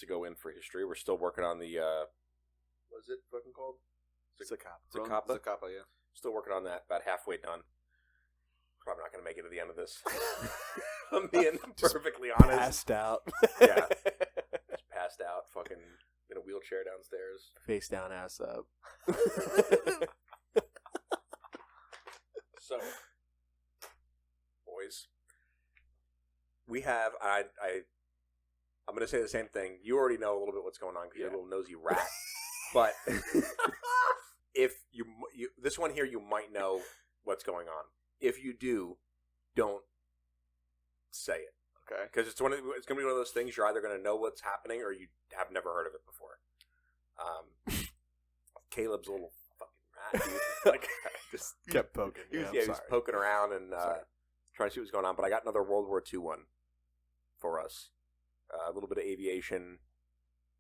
go in for history. We're still working on the, what is it fucking called? Zacapa, yeah. Still working on that. About halfway done. Probably not going to make it to the end of this. I'm being perfectly honest. Passed out. Yeah. Just passed out, fucking in a wheelchair downstairs. Face down, ass up. So, boys, we have, I'm going to say the same thing. You already know a little bit what's going on because you're a little nosy rat. But if you, this one here, you might know what's going on. If you do, don't say it. Okay. Because it's going to be one of those things you're either going to know what's happening or you have never heard of it before. Caleb's a little fucking rat, dude. Like, Just kept poking. he was poking around and trying to see what's going on. But I got another World War II one for us. A little bit of aviation,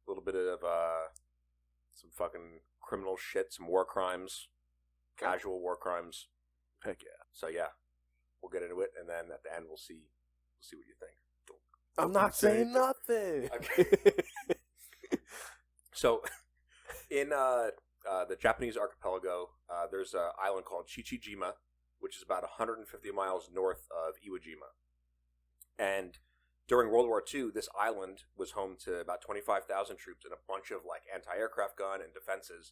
a little bit of some fucking criminal shit, some war crimes, casual war crimes. Heck yeah. So yeah, we'll get into it, and then at the end we'll see what you think. I'm not saying nothing. Okay. So, in the Japanese archipelago, there's an island called Chichijima, which is about 150 miles north of Iwo Jima. And during World War II, this island was home to about 25,000 troops and a bunch of like anti-aircraft gun and defenses,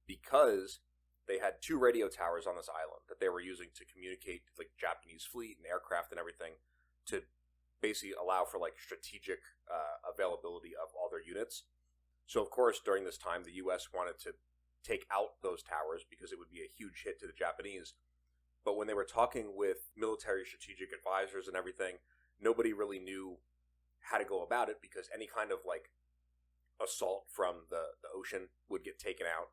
because they had 2 radio towers on this island that they were using to communicate to like Japanese fleet and aircraft and everything, to basically allow for like strategic availability of all their units. So of course, during this time, the U.S. wanted to take out those towers because it would be a huge hit to the Japanese. But when they were talking with military strategic advisors and everything, nobody really knew how to go about it, because any kind of like assault from the ocean would get taken out.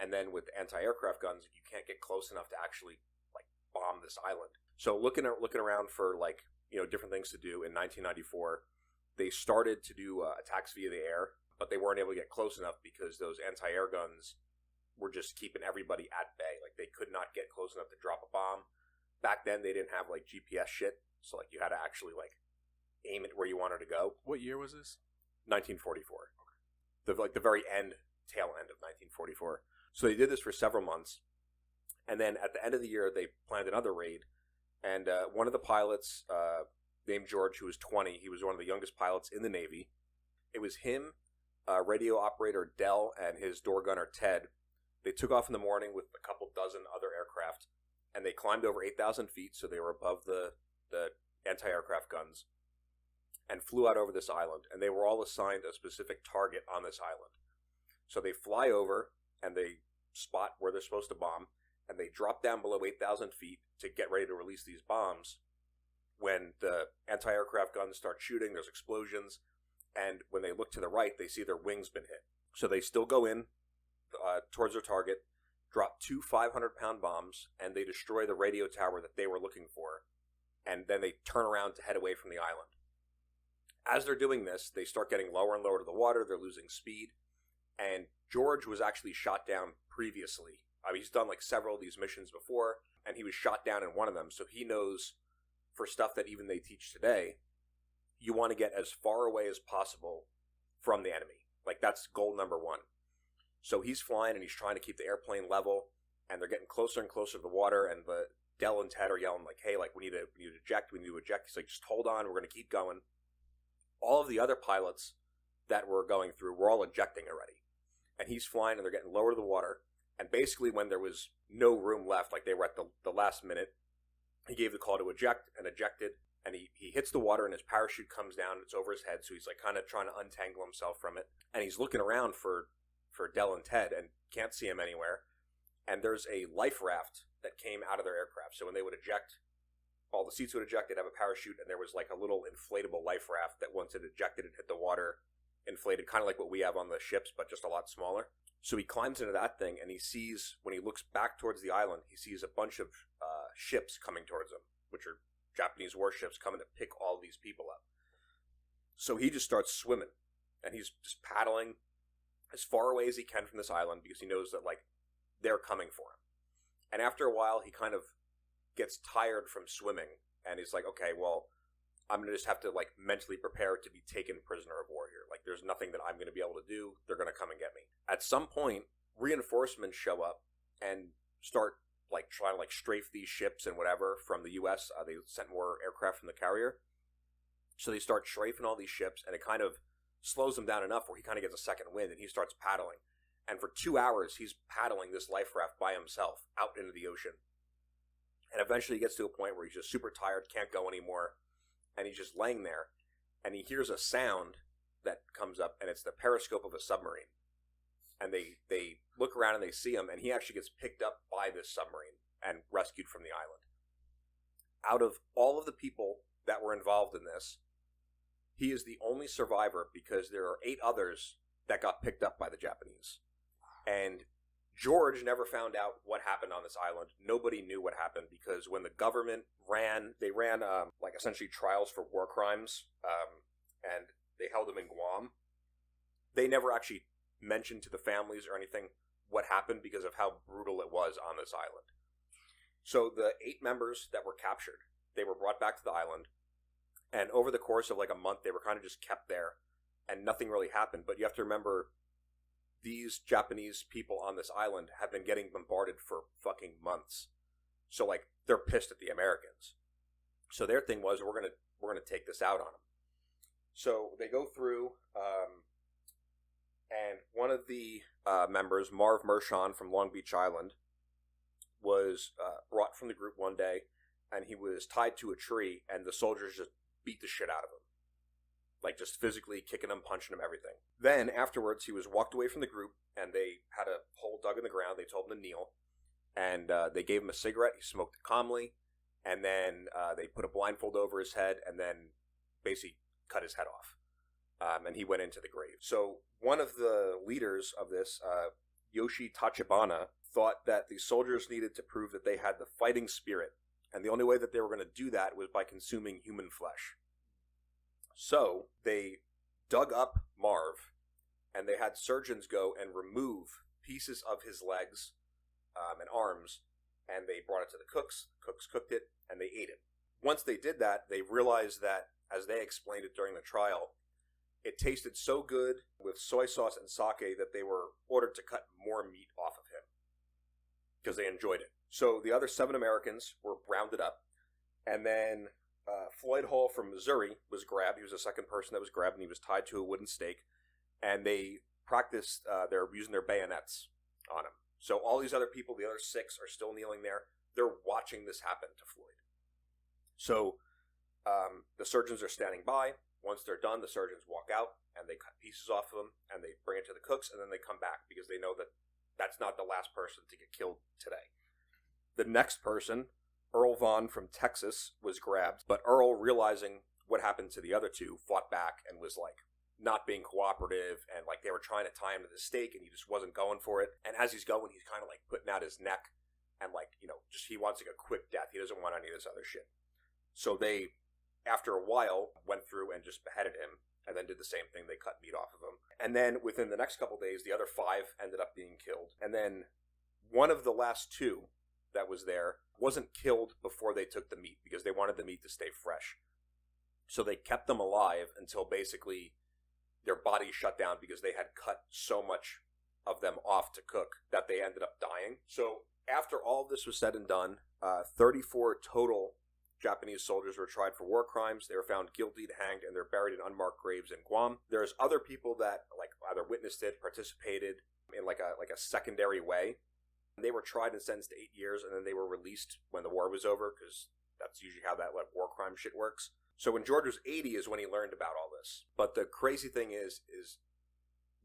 And then with anti-aircraft guns, you can't get close enough to actually like bomb this island. So looking around for like, you know, different things to do, in 1994, they started to do attacks via the air, but they weren't able to get close enough because those anti-air guns were just keeping everybody at bay. Like, they could not get close enough to drop a bomb. Back then, they didn't have like GPS shit, so like you had to actually like aim it where you wanted to go. What year was this? 1944. The very tail end of 1944. So they did this for several months, and then at the end of the year, they planned another raid. And one of the pilots, named George, who was 20, he was one of the youngest pilots in the Navy. It was him, radio operator Dell, and his door gunner Ted. They took off in the morning with a couple dozen other aircraft, and they climbed over 8,000 feet, so they were above the anti-aircraft guns, and flew out over this island. And they were all assigned a specific target on this island. So they fly over, and they spot where they're supposed to bomb, and they drop down below 8,000 feet to get ready to release these bombs. When the anti-aircraft guns start shooting, there's explosions, and when they look to the right, they see their wings been hit. So they still go in towards their target, drop 2 500-pound bombs, and they destroy the radio tower that they were looking for, and then they turn around to head away from the island. As they're doing this, they start getting lower and lower to the water, they're losing speed, and George was actually shot down previously. I mean, he's done like several of these missions before, and he was shot down in one of them, so he knows, for stuff that even they teach today, you want to get as far away as possible from the enemy. Like, that's goal number 1. So he's flying, and he's trying to keep the airplane level, and they're getting closer and closer to the water, and the Dell and Ted are yelling, like, hey, like, we need to eject. He's like, just hold on, we're going to keep going. All of the other pilots that were going through were all ejecting already. And he's flying, and they're getting lower to the water. And basically, when there was no room left, like they were at the last minute, he gave the call to eject and ejected. And he hits the water, and his parachute comes down. It's over his head, so he's like kind of trying to untangle himself from it. And he's looking around for Dell and Ted and can't see him anywhere. And there's a life raft that came out of their aircraft. So when they would eject, all the seats would eject, they'd have a parachute, and there was like a little inflatable life raft that once it ejected and hit the water, inflated, kind of like what we have on the ships, but just a lot smaller. So he climbs into that thing, and he sees, when he looks back towards the island, he sees a bunch of ships coming towards him, which are Japanese warships coming to pick all these people up. So he just starts swimming, and he's just paddling as far away as he can from this island, because he knows that, like, they're coming for him. And after a while, he kind of gets tired from swimming, and he's like, okay, well, I'm going to just have to, like, mentally prepare to be taken prisoner of war here. Like, there's nothing that I'm going to be able to do. They're going to come and get me. At some point, reinforcements show up and start, like, trying to, like, strafe these ships and whatever from the U.S. They sent more aircraft from the carrier. So they start strafing all these ships, and it kind of slows him down enough where he kind of gets a second wind, and he starts paddling. And for 2 hours, he's paddling this life raft by himself out into the ocean. And eventually he gets to a point where he's just super tired, can't go anymore, and he's just laying there. And he hears a sound that comes up, and it's the periscope of a submarine. And they look around and they see him, and he actually gets picked up by this submarine and rescued from the island. Out of all of the people that were involved in this, he is the only survivor because there are 8 others that got picked up by the Japanese. And George never found out what happened on this island. Nobody knew what happened because when the government ran like essentially trials for war crimes, and they held them in Guam. They never actually mentioned to the families or anything what happened because of how brutal it was on this island. So the 8 members that were captured, they were brought back to the island, and over the course of like a month, they were kind of just kept there, and nothing really happened. But you have to remember, these Japanese people on this island have been getting bombarded for fucking months. So like they're pissed at the Americans. So their thing was, we're gonna take this out on them. So they go through, and one of the members, Marv Mershon from Long Beach Island, was brought from the group one day, and he was tied to a tree, and the soldiers just beat the shit out of him. Like, just physically kicking him, punching him, everything. Then, afterwards, he was walked away from the group, and they had a hole dug in the ground. They told him to kneel, and they gave him a cigarette. He smoked it calmly, and then they put a blindfold over his head, and then basically cut his head off. And he went into the grave. So, one of the leaders of this, Yoshi Tachibana, thought that the soldiers needed to prove that they had the fighting spirit, and the only way that they were going to do that was by consuming human flesh. So they dug up Marv, and they had surgeons go and remove pieces of his legs and arms, and they brought it to the cooks. The cooks cooked it, and they ate it. Once they did that, they realized that, as they explained it during the trial, it tasted so good with soy sauce and sake that they were ordered to cut more meat off of him because they enjoyed it. So the other 7 Americans were rounded up, and then Floyd Hall from Missouri was grabbed. He was the second person that was grabbed, and he was tied to a wooden stake, and they practiced they're using their bayonets on him. So all these other people, the other 6, are still kneeling there. They're watching this happen to Floyd. So the surgeons are standing by. Once they're done, the surgeons walk out, and they cut pieces off of him, and they bring it to the cooks, and then they come back because they know that that's not the last person to get killed today. The next person, Earl Vaughn from Texas, was grabbed, but Earl, realizing what happened to the other 2, fought back and was like not being cooperative, and like they were trying to tie him to the stake, and he just wasn't going for it. And as he's going, he's kind of like putting out his neck, and like, you know, just he wants like a quick death. He doesn't want any of this other shit. So they, after a while, went through and just beheaded him, and then did the same thing. They cut meat off of him. And then within the next couple days, the other 5 ended up being killed. And then one of the last 2 that was there wasn't killed before they took the meat because they wanted the meat to stay fresh. So they kept them alive until basically their bodies shut down because they had cut so much of them off to cook that they ended up dying. So after all this was said and done, 34 total Japanese soldiers were tried for war crimes. They were found guilty and hanged, and they're buried in unmarked graves in Guam. There's other people that like either witnessed it, participated in like a secondary way. They were tried and sentenced to 8 years, and then they were released when the war was over, because that's usually how that like war crime shit works. So when George was 80 is when he learned about all this. But the crazy thing is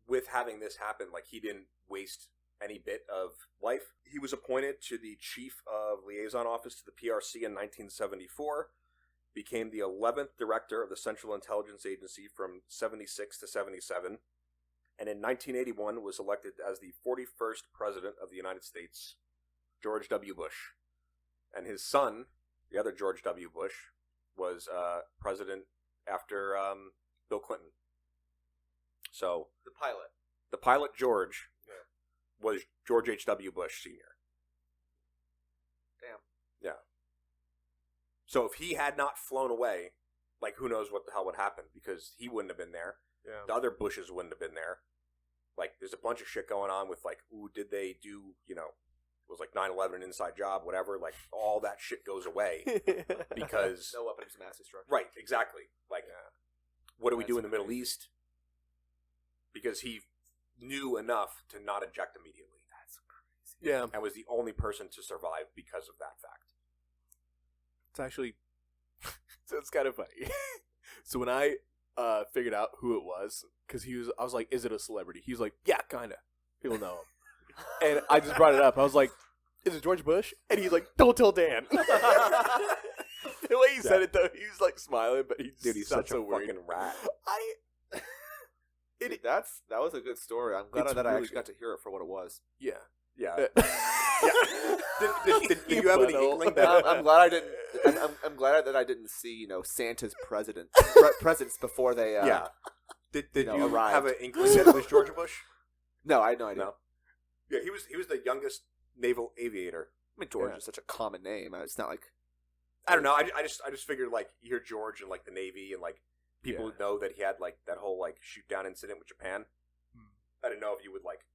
with having this happen, like he didn't waste any bit of life. He was appointed to the Chief of Liaison Office to the PRC in 1974, became the 11th Director of the Central Intelligence Agency from 76 to 77, and in 1981 was elected as the 41st President of the United States, George W. Bush. And his son, the other George W. Bush, was president after Bill Clinton. So the pilot George was George H.W. Bush Sr. Damn. Yeah. So if he had not flown away like, who knows what the hell would happen, because he wouldn't have been there. Yeah. The other Bushes wouldn't have been there. Like, there's a bunch of shit going on with, like, ooh, did they do, it was like 9/11 an inside job, whatever. Like, all that shit goes away because... No weapons of mass destruction. Right, exactly. Like, what do we do in the Middle East? Because he knew enough to not eject immediately. That's crazy. Yeah. And was the only person to survive because of that fact. It's actually... so it's kind of funny. So when I figured out who it was, because I was like, is it a celebrity? He was like, yeah, kind of. People know him. And I just brought it up. I was like, is it George Bush? And he's like, don't tell Dan. The way he said it, though, he was like smiling, but he's such a fucking rat. That was a good story. I'm glad that I actually got to hear it for what it was. Yeah. Yeah. Did you have any inkling that? I'm glad I didn't. I'm glad that I didn't see Santa's presents before they. Did you arrived. have an inkling that it was George Bush? No, I had no idea. No. Yeah, he was the youngest naval aviator. I mean, George is such a common name. It's not like I don't know. I just figured, like, you hear George and, like, the Navy and, like, people know that he had, like, that whole, like, shoot down incident with Japan. I didn't know if you would, like.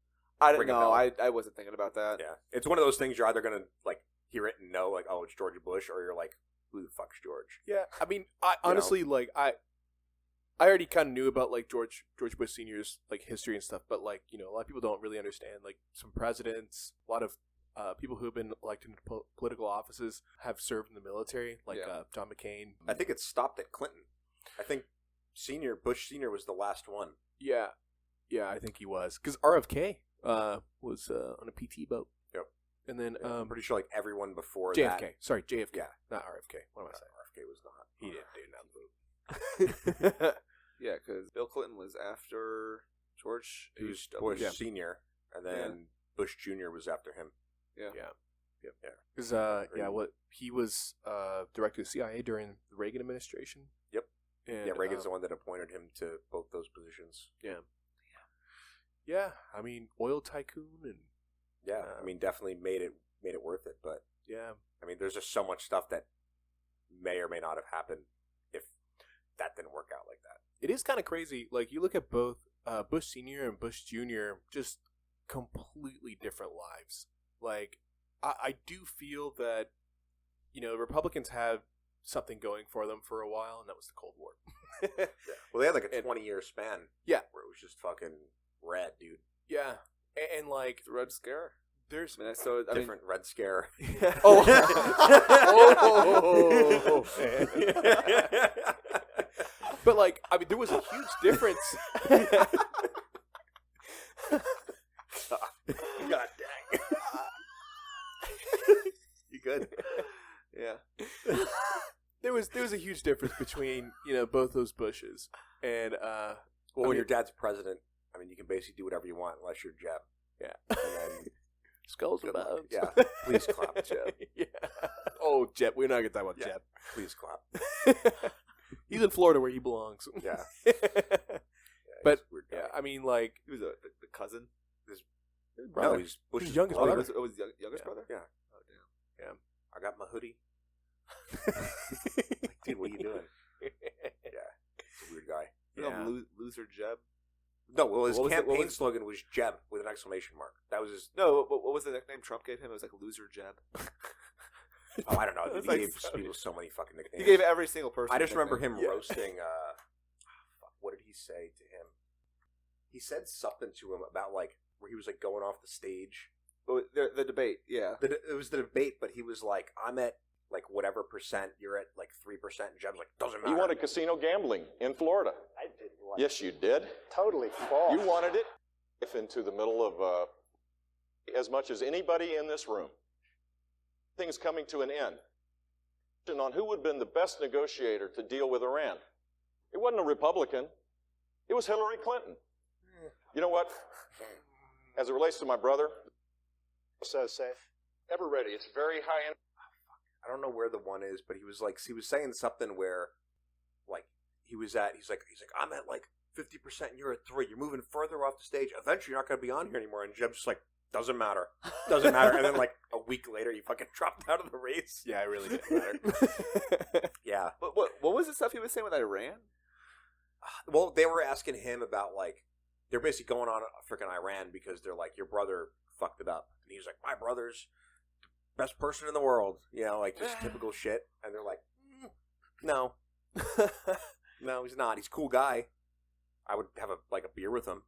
I didn't know. I wasn't thinking about that. Yeah, it's one of those things you're either gonna, like, hear it and know, like, oh, it's George Bush, or you're like, who the fuck's George? Yeah, I mean, I honestly like I already kind of knew about, like, George Bush Sr.'s, like, history and stuff, but, like, a lot of people don't really understand, like, some presidents, a lot of people who have been elected into political offices have served in the military, like John McCain. I think it stopped at Clinton. I think Bush Sr. was the last one. Yeah, I think he was, because RFK was on a PT boat. Yep. And then I'm pretty sure, like, everyone before JFK. that. Sorry, JFK. Yeah, not RFK. What am I saying? RFK was not. He didn't do that. Yeah, because Bill Clinton was after George. He was Bush Sr., and then Bush Jr. was after him. Yeah. Because he was director of the CIA during the Reagan administration. Yep. And, Reagan's the one that appointed him to both those positions. Yeah. I mean, oil tycoon and I mean, definitely made it worth it. But I mean, there's just so much stuff that may or may not have happened if that didn't work out like that. It is kind of crazy. Like, you look at both Bush Sr. and Bush Jr., just completely different lives. Like, I do feel that, Republicans have something going for them for a while, and that was the Cold War. Well, they had like a 20-year span. Yeah. Where it was just fucking red, dude. Yeah. And like, the Red Scare. There's different Red Scare. Oh. But, like, I mean, there was a huge difference. God dang. You good? Yeah. There was a huge difference between, both those Bushes. And, when your dad's president, I mean, you can basically do whatever you want unless you're Jeb. Yeah. And then, skulls and bones. Yeah. Please clap, Jeb. Yeah. Oh, Jeb. We're not going to talk about Jeb. Please clap. He's in Florida where he belongs. Yeah. But, I mean, like... He was the cousin? His brother. No, he's Bush's youngest brother. It was youngest brother? Yeah. Oh, damn. Yeah. I got my hoodie. Dude, what are you doing? Yeah. It's a weird guy. Loser Jeb? No, well, his campaign slogan was Jeb with an exclamation mark. That was his... No, what was the nickname Trump gave him? It was like Loser Jeb. Oh, I don't know. He gave people so many fucking nicknames. He gave every single person I just remember him roasting... what did he say to him? He said something to him about, like, where he was, like, going off the stage. The debate, yeah. It was the debate, but he was like, I'm at, like, whatever percent. You're at, like, 3%. And Jeb's like, doesn't matter. You wanted casino gambling in Florida. I did. Yes, you did. Totally false. You wanted it into the middle of as much as anybody in this room. Things coming to an end. On who would have been the best negotiator to deal with Iran. It wasn't a Republican. It was Hillary Clinton. You know what? As it relates to my brother, says safe. Ever ready. It's very high end. I don't know where the one is, but he was saying something where, like, he's like, I'm at like 50%, and you're at 3%. You're moving further off the stage. Eventually, you're not going to be on here anymore. And Jeb's just like, doesn't matter. Doesn't matter. And then like a week later, he fucking dropped out of the race. Yeah, it really didn't matter. Yeah. What was the stuff he was saying with Iran? Well, they were asking him about like they're basically going on freaking Iran because they're like your brother fucked it up, and he's like my brother's the best person in the world, you know, like just typical shit. And they're like, no, no, he's not. He's a cool guy. I would have a beer with him,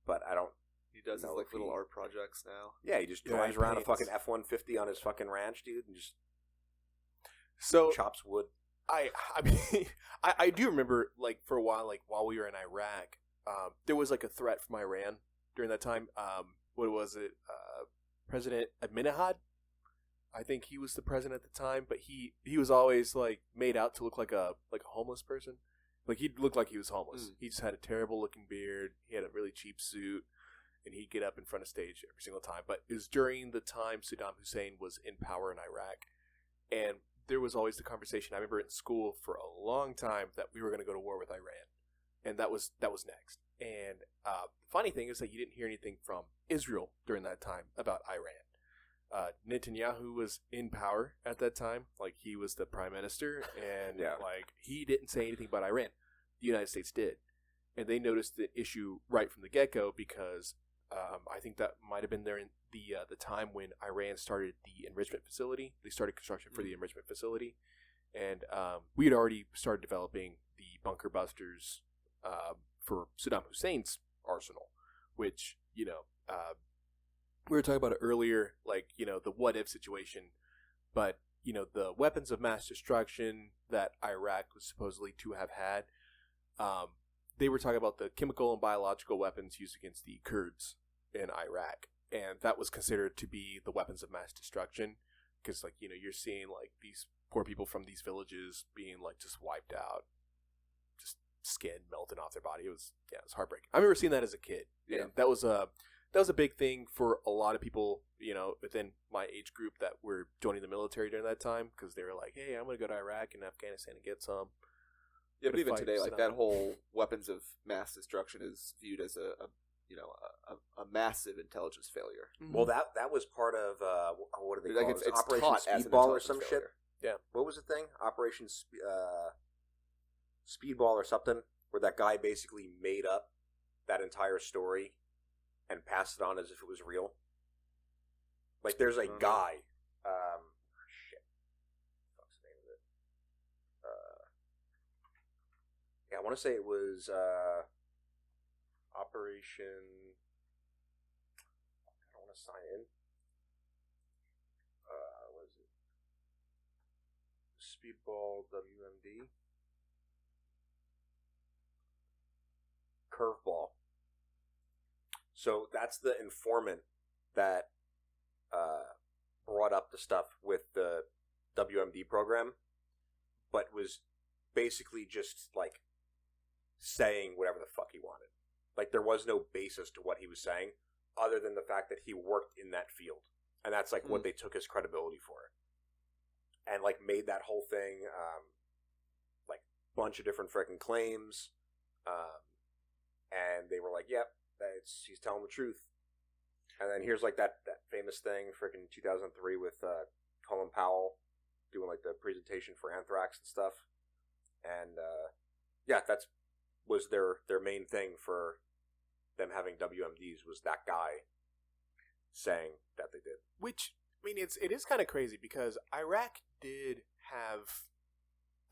but I don't. He does his like little art projects now. Yeah, he just drives around a fucking F-150 on his fucking ranch, dude, and just chops wood. I mean, I do remember, like, for a while, like, while we were in Iraq, there was, like, a threat from Iran during that time. What was it? President Ahmadinejad? I think he was the president at the time, but he was always, like, made out to look like a homeless person. Like, he looked like he was homeless. He just had a terrible-looking beard. He had a really cheap suit, and he'd get up in front of stage every single time. But it was during the time Saddam Hussein was in power in Iraq, and there was always the conversation. I remember in school for a long time that we were going to go to war with Iran, and that was next. And the funny thing is that you didn't hear anything from Israel during that time about Iran. Netanyahu was in power at that time, like he was the prime minister, and like he didn't say anything about Iran. The United States did, and they noticed the issue right from the get-go because I think that might have been there in the time when Iran started the enrichment facility. They started construction for the enrichment facility, and we had already started developing the bunker busters for Saddam Hussein's arsenal, which, you know, we were talking about it earlier, like, you know, the what-if situation, but, you know, the weapons of mass destruction that Iraq was supposedly to have had, they were talking about the chemical and biological weapons used against the Kurds in Iraq, and that was considered to be the weapons of mass destruction, because, like, you know, you're seeing, like, these poor people from these villages being, like, just wiped out, just skin melting off their body. It was heartbreaking. I remember seeing that as a kid, and that was a big thing for a lot of people, you know, within my age group that were joining the military during that time, because they were like, hey, I'm going to go to Iraq and Afghanistan and get some. Yeah, but even today, like, that whole weapons of mass destruction is viewed as a massive intelligence failure. Mm-hmm. Well, that was part of what do they call it? It's Operation Speedball or some failure. shit. Yeah. What was the thing? Operation Speedball or something, where that guy basically made up that entire story and passed it on as if it was real. Like, there's a guy. Shit. What's the name of it? Yeah, I want to say it was Operation. I don't want to sign in. What is it? Speedball WMD. Curveball. So that's the informant that brought up the stuff with the WMD program, but was basically just like saying whatever the fuck he wanted. Like, there was no basis to what he was saying other than the fact that he worked in that field. And that's like what they took his credibility for. And like made that whole thing like a bunch of different freaking claims. And they were like, yep, he's telling the truth. And then here's like that famous thing, freaking 2003 with Colin Powell doing like the presentation for anthrax and stuff. And that was their main thing for them having WMDs, was that guy saying that they did. Which, I mean, it is kind of crazy because Iraq did have.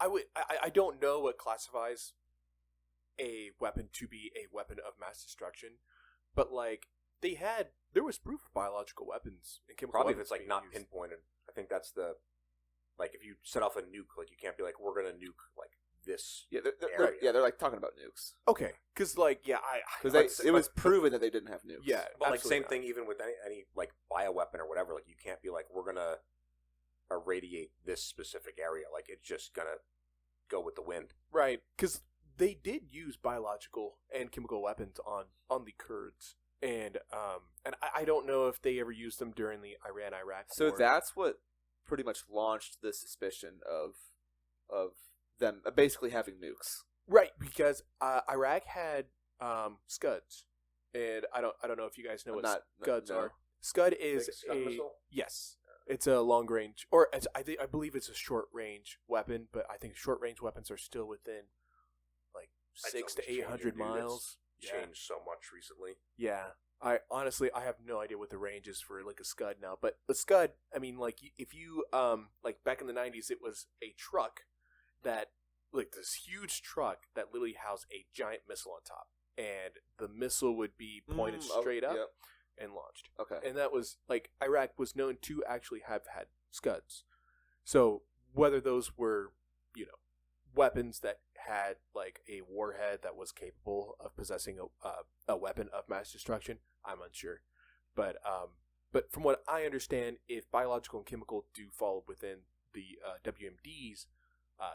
I don't know what classifies a weapon to be a weapon of mass destruction, but like there was proof of biological weapons and chemical Probably weapons if it's like not pinpointed. I think that's the, like, if you set off a nuke, like you can't be like, we're gonna nuke like this. They're like talking about nukes. Okay, because like it was proven that they didn't have nukes. Yeah, but like same thing even with any like bioweapon or whatever. Like you can't be like, we're gonna irradiate this specific area. Like it's just gonna go with the wind. Right, because they did use biological and chemical weapons on the Kurds, and I don't know if they ever used them during the Iran-Iraq war. So that's what pretty much launched the suspicion of them basically having nukes. Right, because Iraq had Scuds, and I don't know if you guys know what Not- Scuds no. are. Scud is Big Scud missile? yes. It's a long range, or I believe it's a short range weapon, but I think short range weapons are still within like That's 600 to always 800 changing, dude. miles. It's changed so much recently. Yeah. I honestly have no idea what the range is for like a Scud now, but the Scud, I mean, like if you like back in the 90s, it was a truck that like this huge truck that literally housed a giant missile on top, and the missile would be pointed straight up Yep. and launched. Okay. And that was like Iraq was known to actually have had Scuds. So whether those were, weapons that had like a warhead that was capable of possessing a weapon of mass destruction, I'm unsure. But from what I understand, if biological and chemical do fall within the WMD's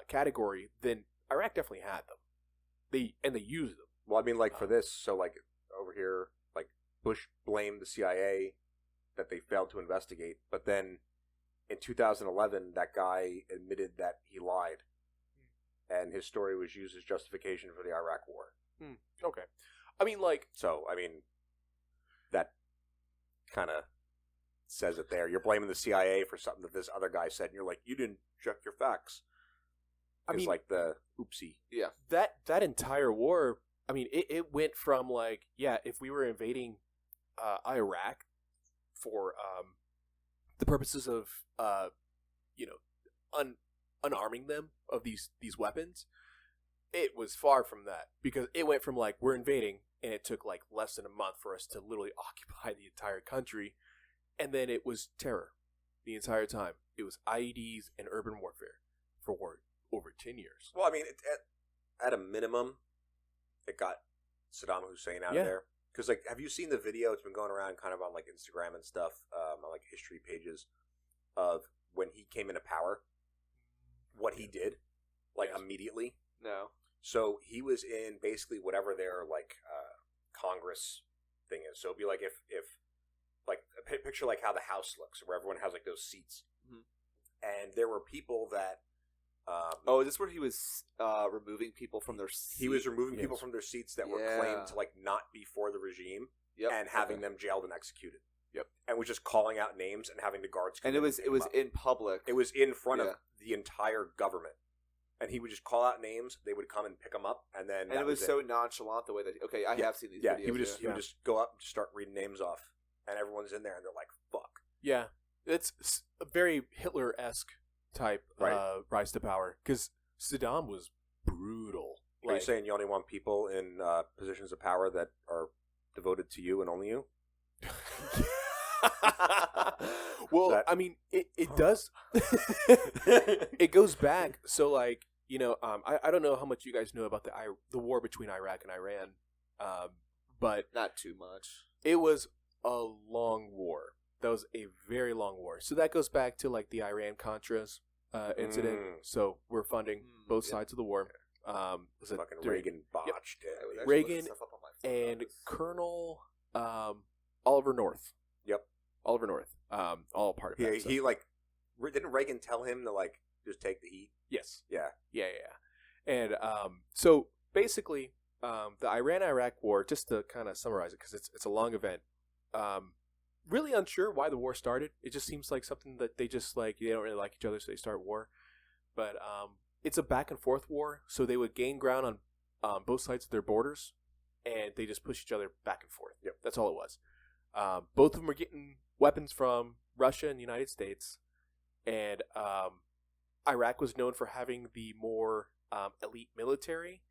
category, then Iraq definitely had them. They used them. Well, I mean, like for this, so like over here, like Bush blamed the CIA that they failed to investigate, but then in 2011, that guy admitted that he lied, and his story was used as justification for the Iraq War. Okay. I mean, like, So, I mean, that kind of says it there. You're blaming the CIA for something that this other guy said, and you're like, you didn't check your facts. I It's mean, like the oopsie. that entire war, I mean, it went from like, yeah, if we were invading Iraq for the purposes of unarming them of these weapons, it was far from that, because it went from like we're invading and it took like less than a month for us to literally occupy the entire country, and then it was terror the entire time. It was IEDs and urban warfare for over 10 years. Well, I mean, at a minimum, it got Saddam Hussein out Yeah. of there. Because, like, have you seen the video? It's been going around kind of on, like, Instagram and stuff, on, like, history pages of when he came into power, what he did, like, Yes. immediately. No. So he was in basically whatever their, like, Congress thing is. So it'd be like if like, picture, like, how the House looks, where everyone has, like, those seats. Mhm. And there were people that... Oh, is this where he was removing people from their seats? He was removing people Yes. from their seats that were Yeah. claimed to like not be for the regime, Yep. and having Okay. them jailed and executed. Yep. And was just calling out names and having the guards come And it in was pick it them was up. in public. It was in front Yeah. of the entire government, and he would just call out names. They would come and pick them up, and then and that it was so nonchalant the way that. Okay, I have seen these yeah. videos. He would just yeah. go up and just start reading names off, and everyone's in there, and they're like, "Fuck." Yeah, it's a very Hitler-esque type Right. rise to power, because Saddam was brutal. Are you saying you only want people in positions of power that are devoted to you and only you? Well, That- I mean, it does. It goes back. So, like, I don't know how much you guys know about the war between Iraq and Iran, but Not too much. it was a long war. That was a very long war. So that goes back to like the Iran-Contras incident. Mm. So we're funding both yeah. sides of the war. Was it Fucking during- Reagan botched I would it. actually Reagan look stuff up on my phone about and this. Colonel Oliver North. Yep. Oliver North. All part of that. He like didn't Reagan tell him to like just take the heat? Yes. Yeah. Yeah. And so basically, the Iran-Iraq war, just to kind of summarize it, because it's a long event, really unsure why the war started. It just seems like something that they just like, they don't really like each other, so they start war. But it's a back and forth war, so they would gain ground on both sides of their borders, and they just push each other back and forth. Yep. That's all it was. Both of them were getting weapons from Russia and the United States, and Iraq was known for having the more elite military,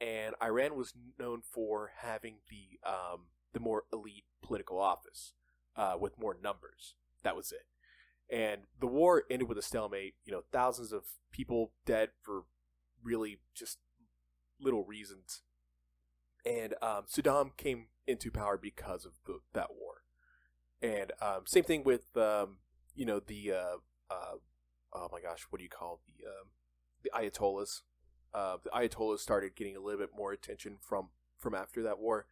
and Iran was known for having the more elite political office with more numbers. That was it. And the war ended with a stalemate. Thousands of people dead for really just little reasons. And Saddam came into power because of that war. And same thing with oh my gosh, what do you call the Ayatollahs? The Ayatollahs started getting a little bit more attention from after that war.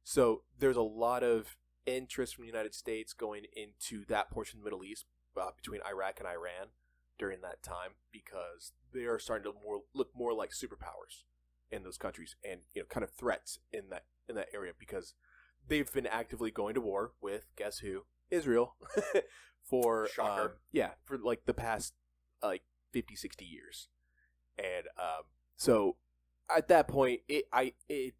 So there's a lot of interest from the United States going into that portion of the Middle East between Iraq and Iran during that time, because they are starting to look more like superpowers in those countries, and kind of threats in that area, because they've been actively going to war with, guess who? Israel. for Shocker. for like the past like 50, 60 years. And so at that point it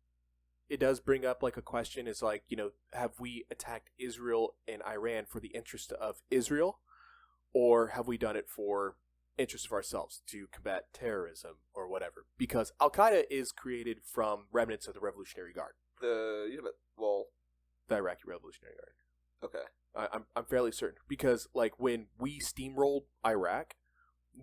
does bring up like a question is like, have we attacked Israel and Iran for the interest of Israel, or have we done it for interest of ourselves to combat terrorism or whatever? Because Al-Qaeda is created from remnants of the Revolutionary Guard. The Iraqi Revolutionary Guard. Okay. I'm fairly certain, because like when we steamrolled Iraq,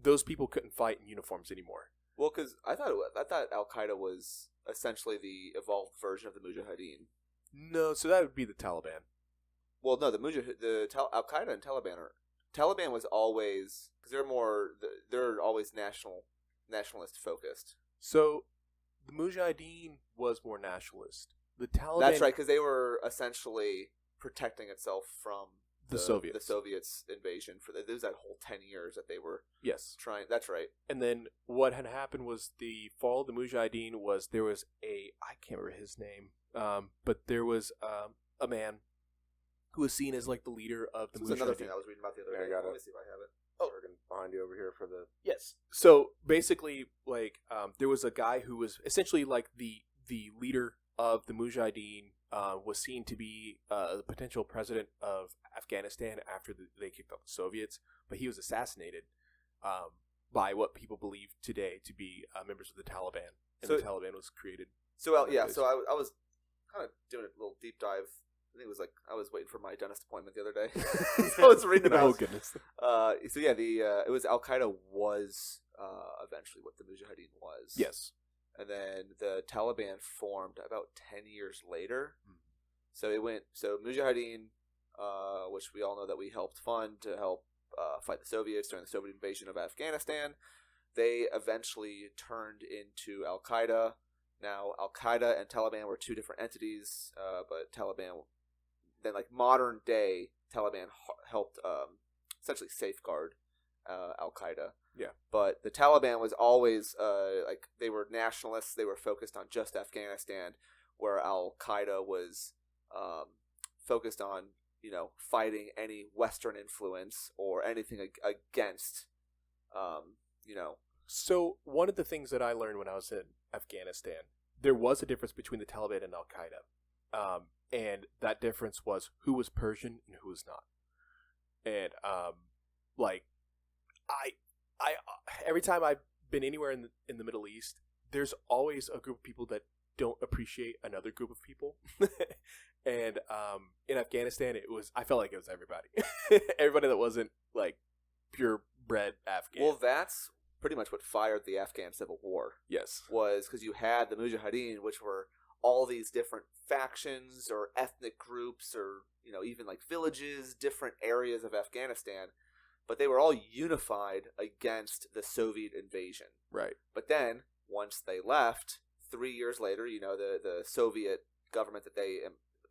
those people couldn't fight in uniforms anymore. Well, because I thought Al Qaeda was essentially the evolved version of the Mujahideen. No, so that would be the Taliban. Well, no, Al Qaeda and Taliban was always, because they're always nationalist focused. So the Mujahideen was more nationalist. The Taliban. That's right, because they were essentially protecting itself from the Soviets. The Soviets' invasion. There was that whole 10 years that they were trying. That's right. And then what had happened was the fall of the Mujahideen was there was I can't remember his name, but there was a man who was seen as like the leader of the Mujahideen. This is another thing I was reading about the other day. I got Let it. me see if I have it. Behind you over here for the... Yes. So basically, like, there was a guy who was essentially like the leader of the Mujahideen, was seen to be the potential president of Afghanistan after they kicked out the Soviets, but he was assassinated by what people believe today to be members of the Taliban, and the Taliban was created. So I was kind of doing a little deep dive. I think it was like I was waiting for my dentist appointment the other day, so I was reading about. Oh goodness! So yeah, it was Al Qaeda was eventually what the Mujahideen was. Yes. And then the Taliban formed about 10 years later. So Mujahideen, which we all know that we helped fund to help fight the Soviets during the Soviet invasion of Afghanistan, they eventually turned into Al Qaeda. Now, Al Qaeda and Taliban were two different entities, but Taliban, then like modern day, Taliban helped essentially safeguard Al Qaeda. Yeah. But the Taliban was always like they were nationalists. They were focused on just Afghanistan, where Al Qaeda was focused on fighting any Western influence or anything against So one of the things that I learned when I was in Afghanistan, there was a difference between the Taliban and Al Qaeda, and that difference was who was Persian and who was not. And I every time I've been anywhere in the Middle East, there's always a group of people that don't appreciate another group of people. And in Afghanistan, I felt like it was everybody, everybody that wasn't like purebred Afghan. Well, that's pretty much what fired the Afghan Civil War. Yes, was because you had the Mujahideen, which were all these different factions or ethnic groups, or even like villages, different areas of Afghanistan. But they were all unified against the Soviet invasion. Right. But then, once they left, 3 years later, the Soviet government that they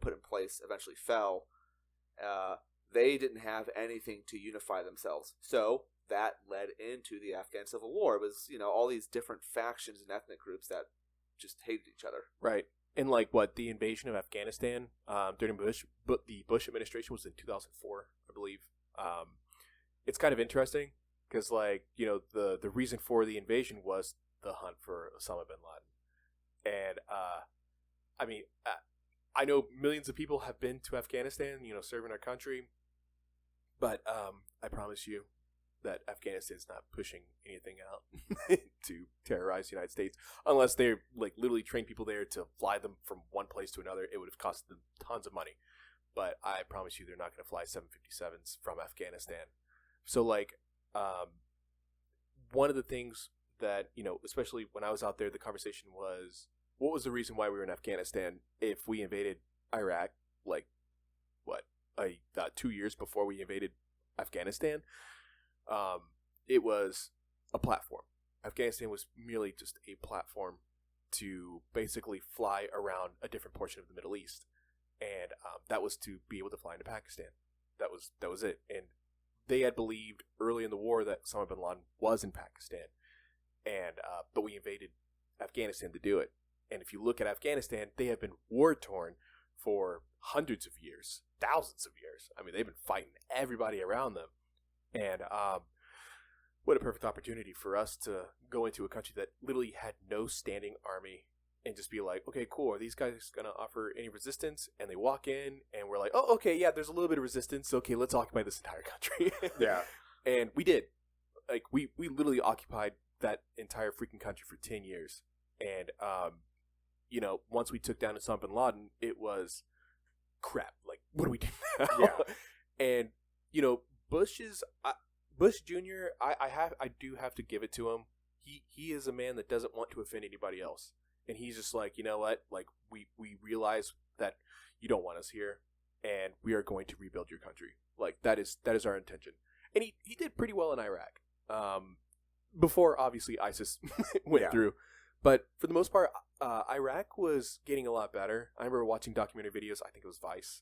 put in place eventually fell. They didn't have anything to unify themselves. So that led into the Afghan Civil War. It was, all these different factions and ethnic groups that just hated each other. Right. And the invasion of Afghanistan during the Bush administration was in 2004, I believe. It's kind of interesting because, the reason for the invasion was the hunt for Osama bin Laden. And, I know millions of people have been to Afghanistan, serving our country. But I promise you that Afghanistan's not pushing anything out to terrorize the United States. Unless they literally train people there to fly them from one place to another. It would have cost them tons of money. But I promise you they're not going to fly 757s from Afghanistan. So, one of the things that, especially when I was out there, the conversation was, what was the reason why we were in Afghanistan if we invaded Iraq, 2 years before we invaded Afghanistan? It was a platform. Afghanistan was merely just a platform to basically fly around a different portion of the Middle East. And that was to be able to fly into Pakistan. That was it. And they had believed early in the war that Osama bin Laden was in Pakistan, and but we invaded Afghanistan to do it. And if you look at Afghanistan, they have been war torn for hundreds of years, thousands of years. I mean, they've been fighting everybody around them. And what a perfect opportunity for us to go into a country that literally had no standing army and just be like, okay, cool. Are these guys going to offer any resistance? And they walk in and we're like, oh, okay, yeah, there's a little bit of resistance. Okay, let's occupy this entire country. Yeah. And we did. Like, we literally occupied that entire freaking country for 10 years. And, you know, once we took down Osama bin Laden, it was crap. Like, what do we do now? Yeah. And, you know, Bush Jr., I do have to give it to him. He is a man that doesn't want to offend anybody else. And he's just like, you know what? Like, we realize that you don't want us here, and we are going to rebuild your country. Like, that is our intention. And he did pretty well in Iraq. Before, obviously, ISIS went through. But for the most part, Iraq was getting a lot better. I remember watching documentary videos. I think it was Vice.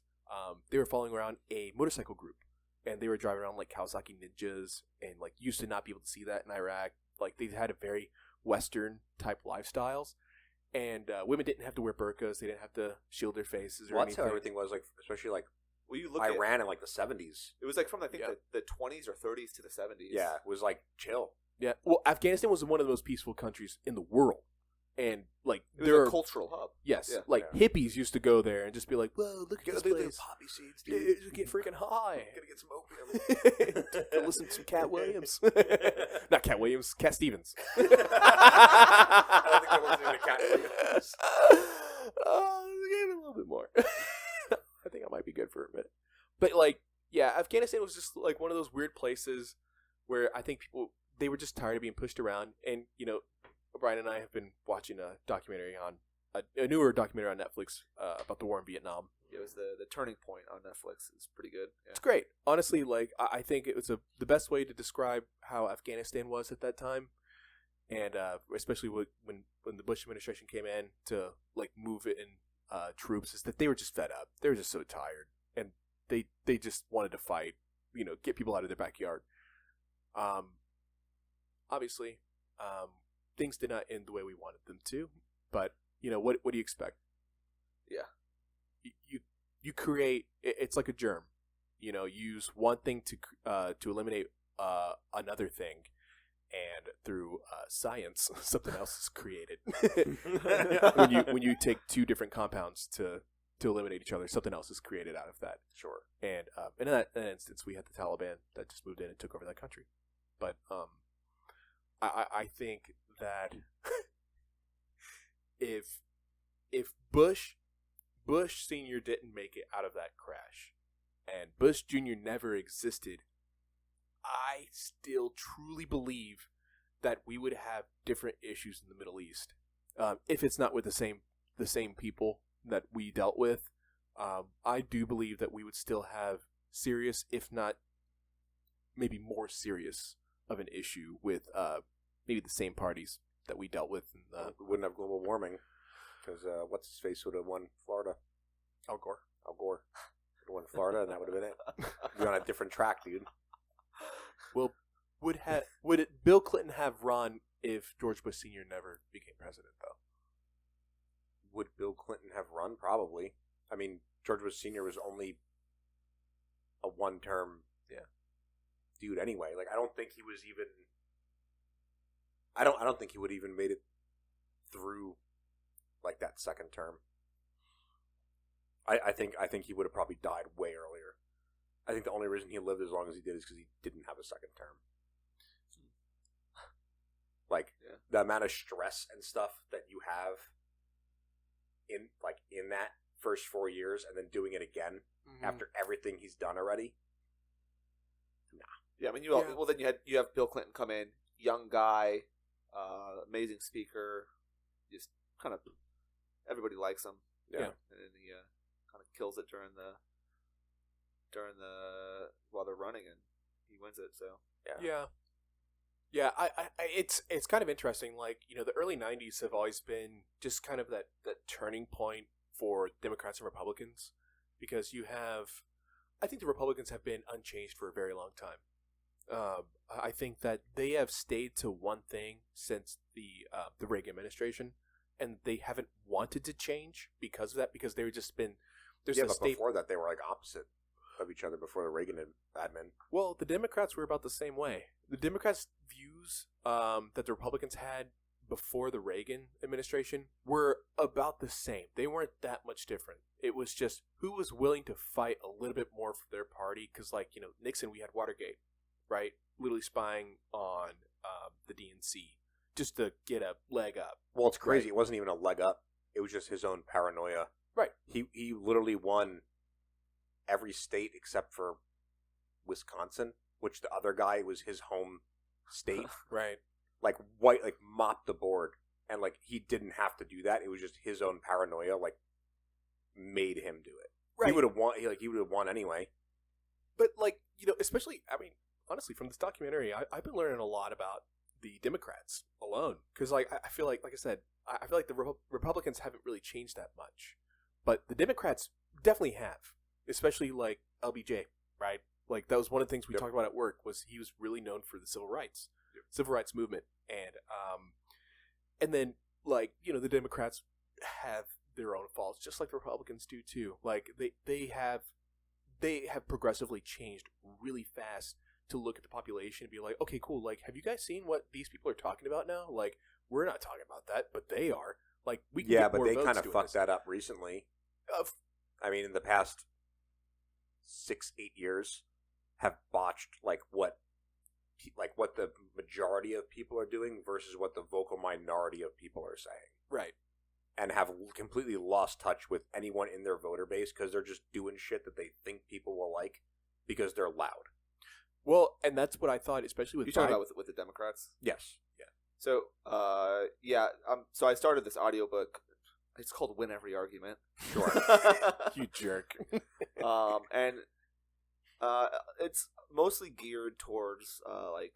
They were following around a motorcycle group. And they were driving around like Kawasaki Ninjas. And like used to not be able to see that in Iraq. Like they had a very Western type lifestyles. And women didn't have to wear burqas. They didn't have to shield their faces or That's anything. how everything was, like, especially like Well, you look Iran in like the 70s. It was like from I think the 20s or 30s to the 70s. Yeah, it was like chill. Yeah. Well, Afghanistan was one of the most peaceful countries in the world. And like It was a cultural hub. Yes, Yeah. like hippies used to go there and just be like, "Whoa, look at this place! poppy seeds, Just get freaking high, Gonna get some opium. Go listen to some Cat Williams, not Cat Williams, Cat Stevens." I don't think that was even a Cat Williams. Give it a little bit more. I think I might be good for a minute, but like, yeah, Afghanistan was just like one of those weird places where I think people they were just tired of being pushed around, and you know. Brian and I have been watching a documentary on a newer documentary on Netflix about the war in Vietnam. It was the Turning Point on Netflix. It's pretty good. Yeah. It's great, honestly. Like I think it was the best way to describe how Afghanistan was at that time, and especially when the Bush administration came in to like move in troops, is that they were just fed up. They were just so tired, and they just wanted to fight. You know, get people out of their backyard. Obviously. Things did not end the way we wanted them to, but you know what do you expect? Yeah, you create it's like a germ, you know. Use one thing to eliminate another thing, and through science, something else is created. when you take two different compounds to eliminate each other, something else is created out of that. Sure. And in that instance, we had the Taliban that just moved in and took over that country, but I think that if Bush Sr. didn't make it out of that crash and Bush Jr. never existed, I still truly believe that we would have different issues in the Middle East. If it's not with the same people that we dealt with, I do believe that we would still have serious, if not maybe more serious of an issue with maybe the same parties that we dealt with. We wouldn't have global warming because what's his face would have won Florida. Al Gore would have won Florida, and that would have been it. You're on a different track, dude. Well, would Bill Clinton have run if George Bush Sr. never became president, though? Would Bill Clinton have run? Probably. I mean, George Bush Sr. was only a one-term dude anyway. Like, I don't think he was even. I don't think he would even made it through like that second term. I think he would have probably died way earlier. I think the only reason he lived as long as he did is because he didn't have a second term. Like the amount of stress and stuff that you have in that first 4 years, and then doing it again after everything he's done already. Nah. Yeah, I mean well then you have Bill Clinton come in, young guy. Amazing speaker, just kind of everybody likes him. Yeah, and then he kind of kills it during the while they're running, and he wins it. So yeah. I it's kind of interesting. Like, you know, the early '90s have always been just kind of that turning point for Democrats and Republicans, because I think the Republicans have been unchanged for a very long time. I think that they have stayed to one thing since the Reagan administration, and they haven't wanted to change because of that, because they've just been There's yeah, a but state. before that, they were like opposite of each other before the Reagan admin. Well, the Democrats were about the same way. The Democrats' views that the Republicans had before the Reagan administration were about the same. They weren't that much different. It was just who was willing to fight a little bit more for their party. Because, like, Nixon, we had Watergate, right? Literally spying on the DNC just to get a leg up. Well, it's crazy. Right. It wasn't even a leg up. It was just his own paranoia. Right. He literally won every state except for Wisconsin, which the other guy was his home state. Right. Like mopped the board, and like he didn't have to do that. It was just his own paranoia, like made him do it. Right. He would have won. He would have won anyway. But, like, especially, I mean, honestly, from this documentary, I've been learning a lot about the Democrats alone. Because, like, I feel like I said, I feel like the Republicans haven't really changed that much. But the Democrats definitely have. Especially, like, LBJ, right? Like, that was one of the things we talked about at work, was he was really known for the civil rights movement. And then, like, the Democrats have their own faults, just like the Republicans do, too. Like, they have progressively changed really fast to look at the population and be like, okay, cool, like, have you guys seen what these people are talking about now? Like, we're not talking about that, but they are. Like, we can get but more they votes kind of doing fucked this. that up recently. I mean, in the past 6-8 years, have botched what the majority of people are doing versus what the vocal minority of people are saying. Right. And have completely lost touch with anyone in their voter base because they're just doing shit that they think people will like because they're loud. Well, and that's what I thought, especially with You talking about with the Democrats? Yes. Yeah. So, so I started this audiobook. It's called Win Every Argument. Sure. You jerk. And it's mostly geared towards like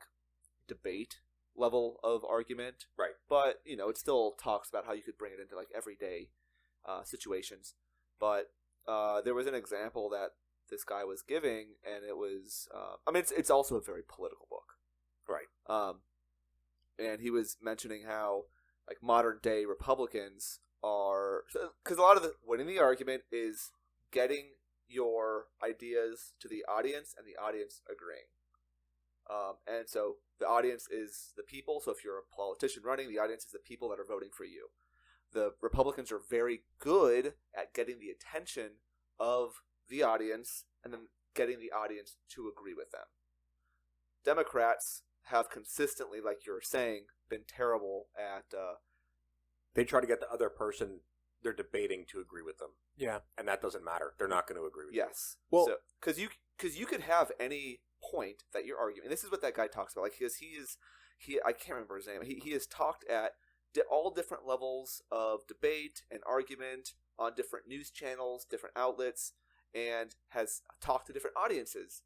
debate level of argument, Right. But it still talks about how you could bring it into like everyday situations. But there was an example that this guy was giving, and it was it's also a very political book, Right. And he was mentioning how like modern day Republicans are, because a lot of winning the argument is getting your ideas to the audience and the audience agreeing. And so the audience is the people. So if you're a politician running, the audience is the people that are voting for you. The Republicans are very good at getting the attention of the audience and then getting the audience to agree with them. Democrats have consistently, like you're saying, been terrible at... They try to get the other person they're debating to agree with them. Yeah. And that doesn't matter. They're not going to agree with you. Yes. Well, because you could have any point that you're arguing. And this is what that guy talks about. Like, because I can't remember his name. He has talked at all different levels of debate and argument on different news channels, different outlets, and has talked to different audiences,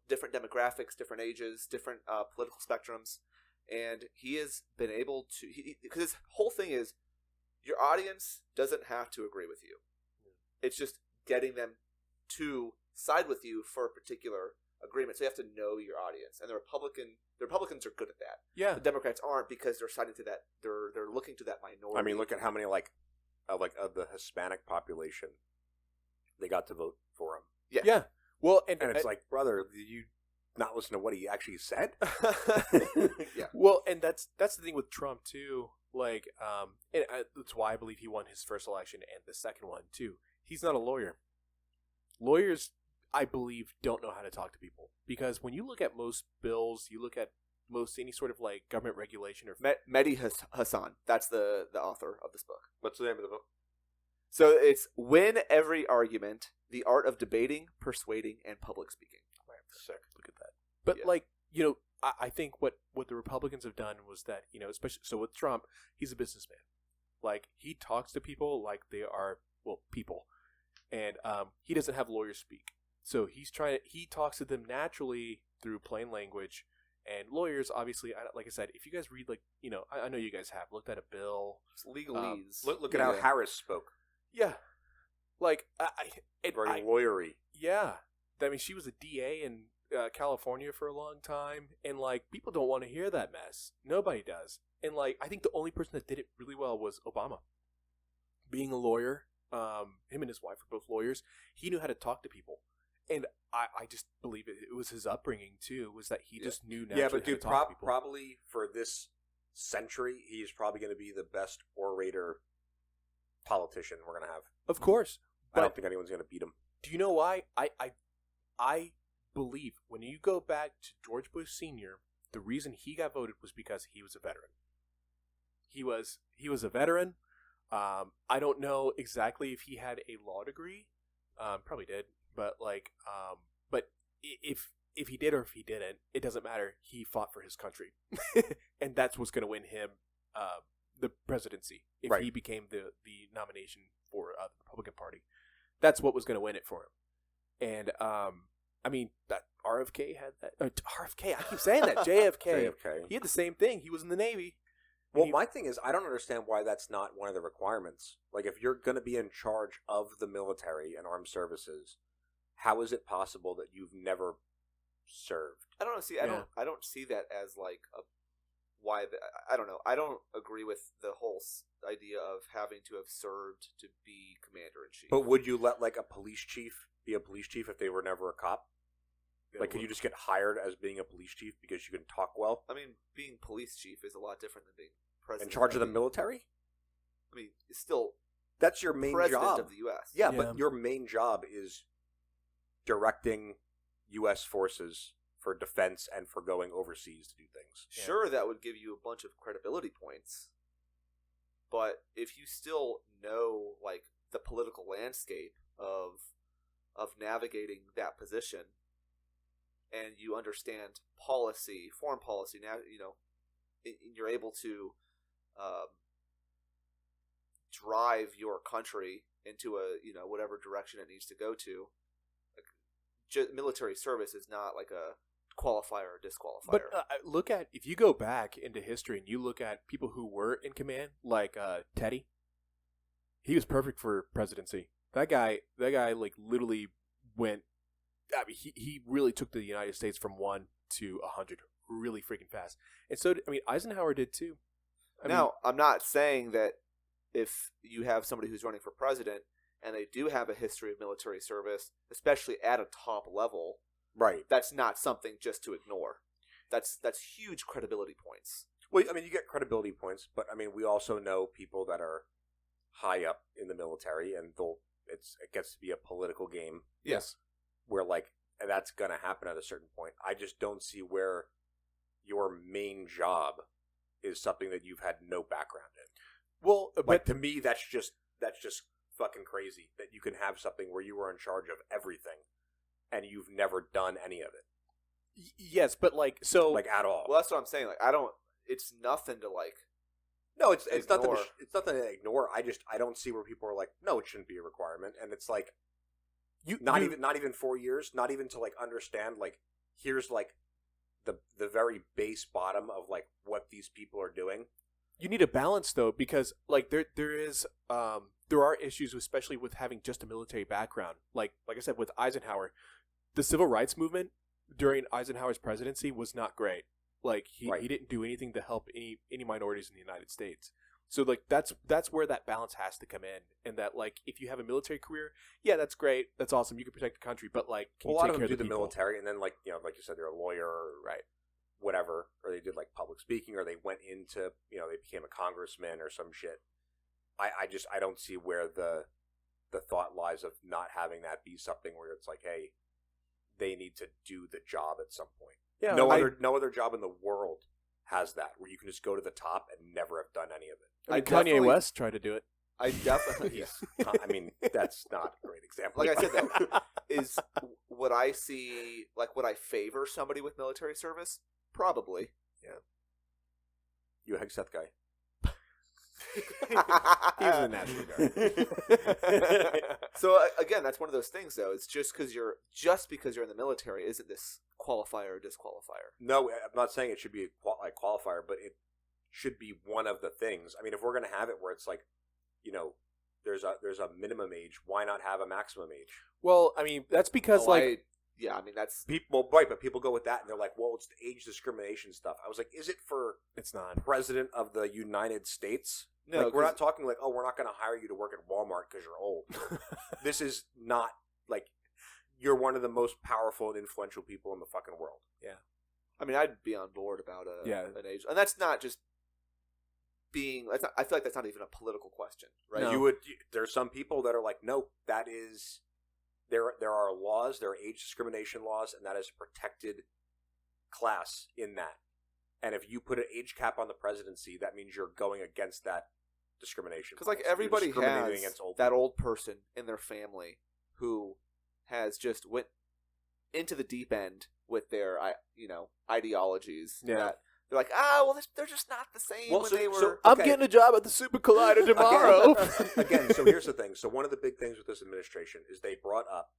different demographics, different ages, different political spectrums. And he has been able to, because his whole thing is, your audience doesn't have to agree with you. It's just getting them to side with you for a particular agreement. So you have to know your audience, and the Republicans are good at that. Yeah. The Democrats aren't, because they're siding to that. They're looking to that minority. I mean, look at how many of the Hispanic population they got to vote for him. Yeah. Yeah. Well, and it's like, brother, did you not listen to what he actually said? Yeah. Well, and that's the thing with Trump too. Like, and that's why I believe he won his first election and the second one too. He's not a lawyer. Lawyers, I believe, don't know how to talk to people, because when you look at most bills, you look at most any sort of like government regulation or Mehdi Hassan. That's the author of this book. What's the name of the book? So it's Win Every Argument: The Art of Debating, Persuading, and Public Speaking. Sick. Look at that. But Yeah. like, I think what the Republicans have done was that, especially so with Trump, he's a businessman. Like, he talks to people like they are, well, people, and he doesn't have lawyers speak. So he talks to them naturally through plain language. And lawyers, obviously, like I said, if you guys read, like, I know you guys have looked at a bill. It's legalese. Look at how Harris spoke. Yeah. Like, Very lawyery. Yeah. I mean, she was a DA in California for a long time, and like, people don't want to hear that mess. Nobody does. And like, I think the only person that did it really well was Obama. Being a lawyer, him and his wife were both lawyers. He knew how to talk to people. And I just believe it was his upbringing, too, was that he just knew naturally Yeah, but how to dude, talk to people. probably for this century, he's probably going to be the best orator politician we're going to have. Of course. I don't think anyone's going to beat him. Do you know why? I believe when you go back to George Bush Sr., the reason he got voted was because he was a veteran. He was a veteran. I don't know exactly if he had a law degree. Probably did, but but if he did or if he didn't, it doesn't matter. He fought for his country, and that's what's going to win him the presidency if he became the nomination for the Republican Party. That's what was going to win it for him. And I mean that RFK had that. RFK, I keep saying that. JFK. He had the same thing. He was in the Navy. Well, my thing is, I don't understand why that's not one of the requirements. Like, if you're going to be in charge of the military and armed services, how is it possible that you've never served? I don't see. I don't see that as like a why. I don't know. I don't agree with the whole idea of having to have served to be commander in chief. But would you let like a police chief be a police chief if they were never a cop? Like, could you just get hired as being a police chief because you can talk well? I mean, being police chief is a lot different than being president. In charge of the military? I mean, it's still that's your main president job of the U.S. Yeah, but your main job is directing U.S. forces for defense and for going overseas to do things. Sure, that would give you a bunch of credibility points. But if you still know, like, the political landscape of navigating that position, and you understand policy, foreign policy, now you're able to drive your country into a whatever direction it needs to go to. Like, military service is not like a qualifier or disqualifier. But look at, if you go back into history and you look at people who were in command, like Teddy, he was perfect for presidency. That guy, like literally went. I mean, he really took the United States from 1 to 100 really freaking fast. And so, Eisenhower did too. I'm not saying that if you have somebody who's running for president and they do have a history of military service, especially at a top level, right? That's not something just to ignore. That's huge credibility points. Well, I mean, you get credibility points, but I mean, we also know people that are high up in the military, and it gets to be a political game. Yes. Where, like, that's going to happen at a certain point. I just don't see where your main job is something that you've had no background in. Well, like, to me, that's just fucking crazy that you can have something where you were in charge of everything and you've never done any of it. Yes, but like, so, like, at all. Well, that's what I'm saying. Like, it's nothing to like. No, it's nothing. It's nothing to ignore. I don't see where people are like, no, it shouldn't be a requirement, and it's like. Not even 4 years, not even to like understand like here's like the very base bottom of like what these people are doing. You need a balance though, because like there are issues, especially with having just a military background. Like I said, with Eisenhower, the civil rights movement during Eisenhower's presidency was not great. Like he didn't do anything to help any minorities in the United States. So like that's where that balance has to come in, and that like if you have a military career, yeah, that's great, that's awesome, you can protect the country, but like can a you lot take of care them of do the the people? military, and then like like you said, they're a lawyer, or whatever, or they did like public speaking, or they went into they became a congressman or some shit. I don't see where the thought lies of not having that be something where it's like, hey, they need to do the job at some point. Yeah, no other job in the world has that, where you can just go to the top and never have done any of it. I mean, Kanye West tried to do it. I definitely. I mean, that's not a great example. Like I said, though, is would I see, like, would I favor somebody with military service? Probably. Yeah. You a Hegseth guy. He was in the National Guard. So again, that's one of those things, though. It's just because you're in the military, isn't this qualifier or disqualifier? No, I'm not saying it should be a qualifier, but it should be one of the things. I mean, if we're going to have it where it's like, there's a minimum age, why not have a maximum age? Well, I mean, that's because that's people, right? But people go with that, and they're like, "Well, it's the age discrimination stuff." I was like, "Is it for it's not president of the United States?" No, like, we're not talking like, oh, we're not going to hire you to work at Walmart because you're old. This is not like you're one of the most powerful and influential people in the fucking world. Yeah. I mean, I'd be on board about an age, and that's not just being. I feel like that's not even a political question, right? No. There's some people that are like, no, that is. There are laws, there are age discrimination laws, and that is a protected class in that. And if you put an age cap on the presidency, that means you're going against that discrimination. Because like everybody has that old person in their family who has just went into the deep end with their ideologies. Yeah. That they're like, well, they're just not the same when they were. I'm getting a job at the Super Collider tomorrow. Again, so here's the thing. So one of the big things with this administration is they brought up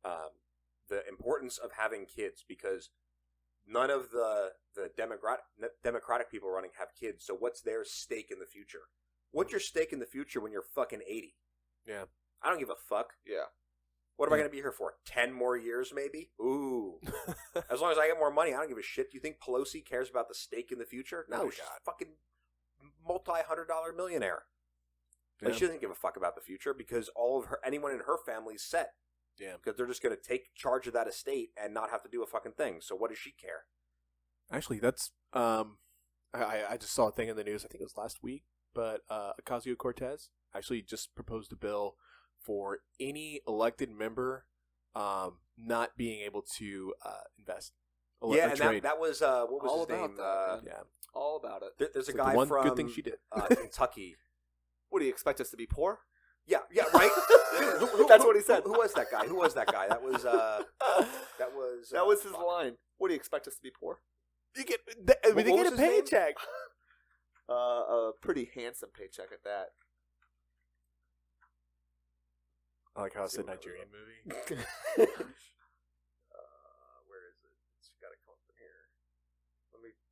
the importance of having kids because none of the Democratic people running have kids. So what's their stake in the future? What's your stake in the future when you're fucking 80? Yeah. I don't give a fuck. Yeah. What am I going to be here for? 10 more years, maybe? Ooh. As long as I get more money, I don't give a shit. Do you think Pelosi cares about the stake in the future? No, she's a fucking multi-$100 millionaire. Like, she doesn't give a fuck about the future because anyone in her family's set. Yeah. Because they're just going to take charge of that estate and not have to do a fucking thing. So what does she care? Actually, that's I just saw a thing in the news. I think it was last week, but Ocasio-Cortez actually just proposed a bill for any elected member not being able to invest. Yeah, and that was what was all his name? Yeah, all about it. There's a It's guy like the one from good thing she did. Kentucky. What do you expect us to be poor? Yeah, right. That's what he said. Who was that guy? That was that was his line. What do you expect us to be poor? You get What a was his name? paycheck. A pretty handsome paycheck at that. I like how it's a Nigerian movie. Where is it? It's got to come up in here.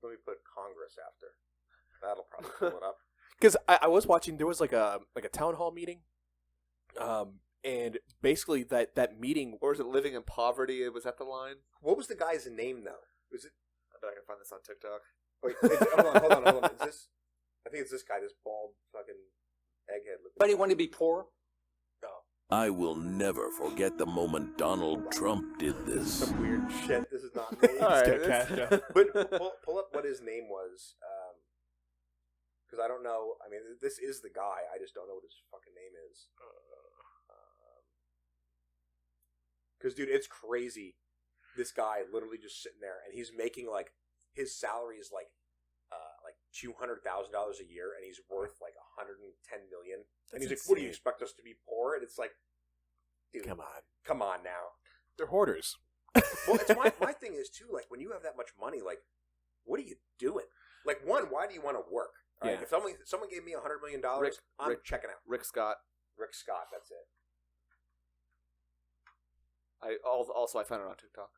Let me put Congress after. That'll probably pull it up. Because I was watching, there was like a town hall meeting, and basically that meeting. Or is it living in poverty? Was that the line? What was the guy's name though? Was it? I bet I can find this on TikTok. Wait, hold on. Is this? I think it's this guy, this bald fucking egghead. Anybody want to be poor? No. I will never forget the moment Donald Trump did this. Some weird shit. This is not me. All right, But pull up what his name was. Because I don't know. I mean, this is the guy. I just don't know what his fucking name is. Because, dude, it's crazy. This guy literally just sitting there, and he's making, like, his salary is, like $200,000 a year, and he's worth, like, $110 million. And he's like, what do you expect us to be poor? And it's like, dude, come on now. They're hoarders. Well, it's my thing is, too, like, when you have that much money, like, what are you doing? Like, one, why do you want to work? All right, if someone gave me $100 million, I'm checking out. Rick Scott, that's it. I found it on TikTok.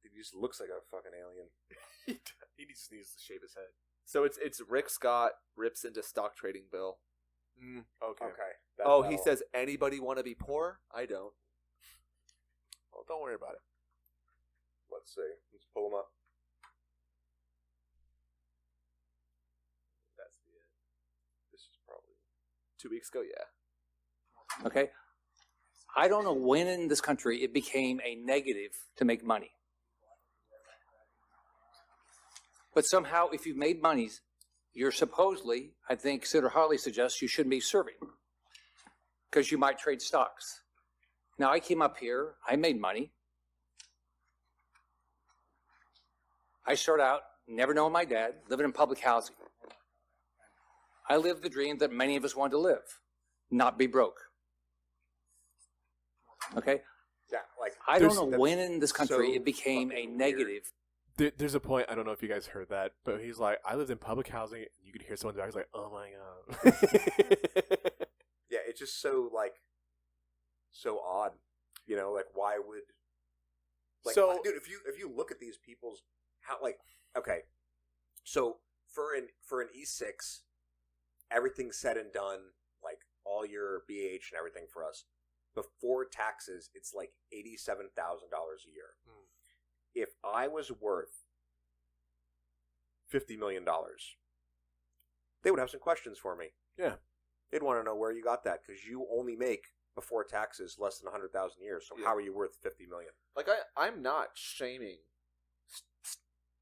Dude, he just looks like a fucking alien. He just needs to shave his head. So it's Rick Scott rips into stock trading bill. Okay. He says, anybody want to be poor? I don't. Well, don't worry about it. Let's see. Let's pull him up. That's the end. This is probably 2 weeks ago, yeah. Okay. I don't know when in this country it became a negative to make money. But somehow, if you've made money, you're supposedly, I think Senator Hawley suggests, you shouldn't be serving because you might trade stocks. Now, I came up here, I made money. I started out never knowing my dad, living in public housing. I lived the dream that many of us want to live, not be broke. Okay? Yeah, like I don't know when in this country so it became a negative. There's a point, I don't know if you guys heard that, but he's like, I lived in public housing, and you could hear someone's back, he's like, oh my god. Yeah, it's just so, like, so odd. You know, like, why would... Like, so, dude, if you look at these people's... How, like, okay, so for an E6, everything's said and done, like, all your BH and everything for us, before taxes, it's like $87,000 a year. If I was worth $50 million, they would have some questions for me. Yeah. They'd want to know where you got that, because you only make, before taxes, less than 100,000 a year. So how are you worth $50 million? Like, I'm not shaming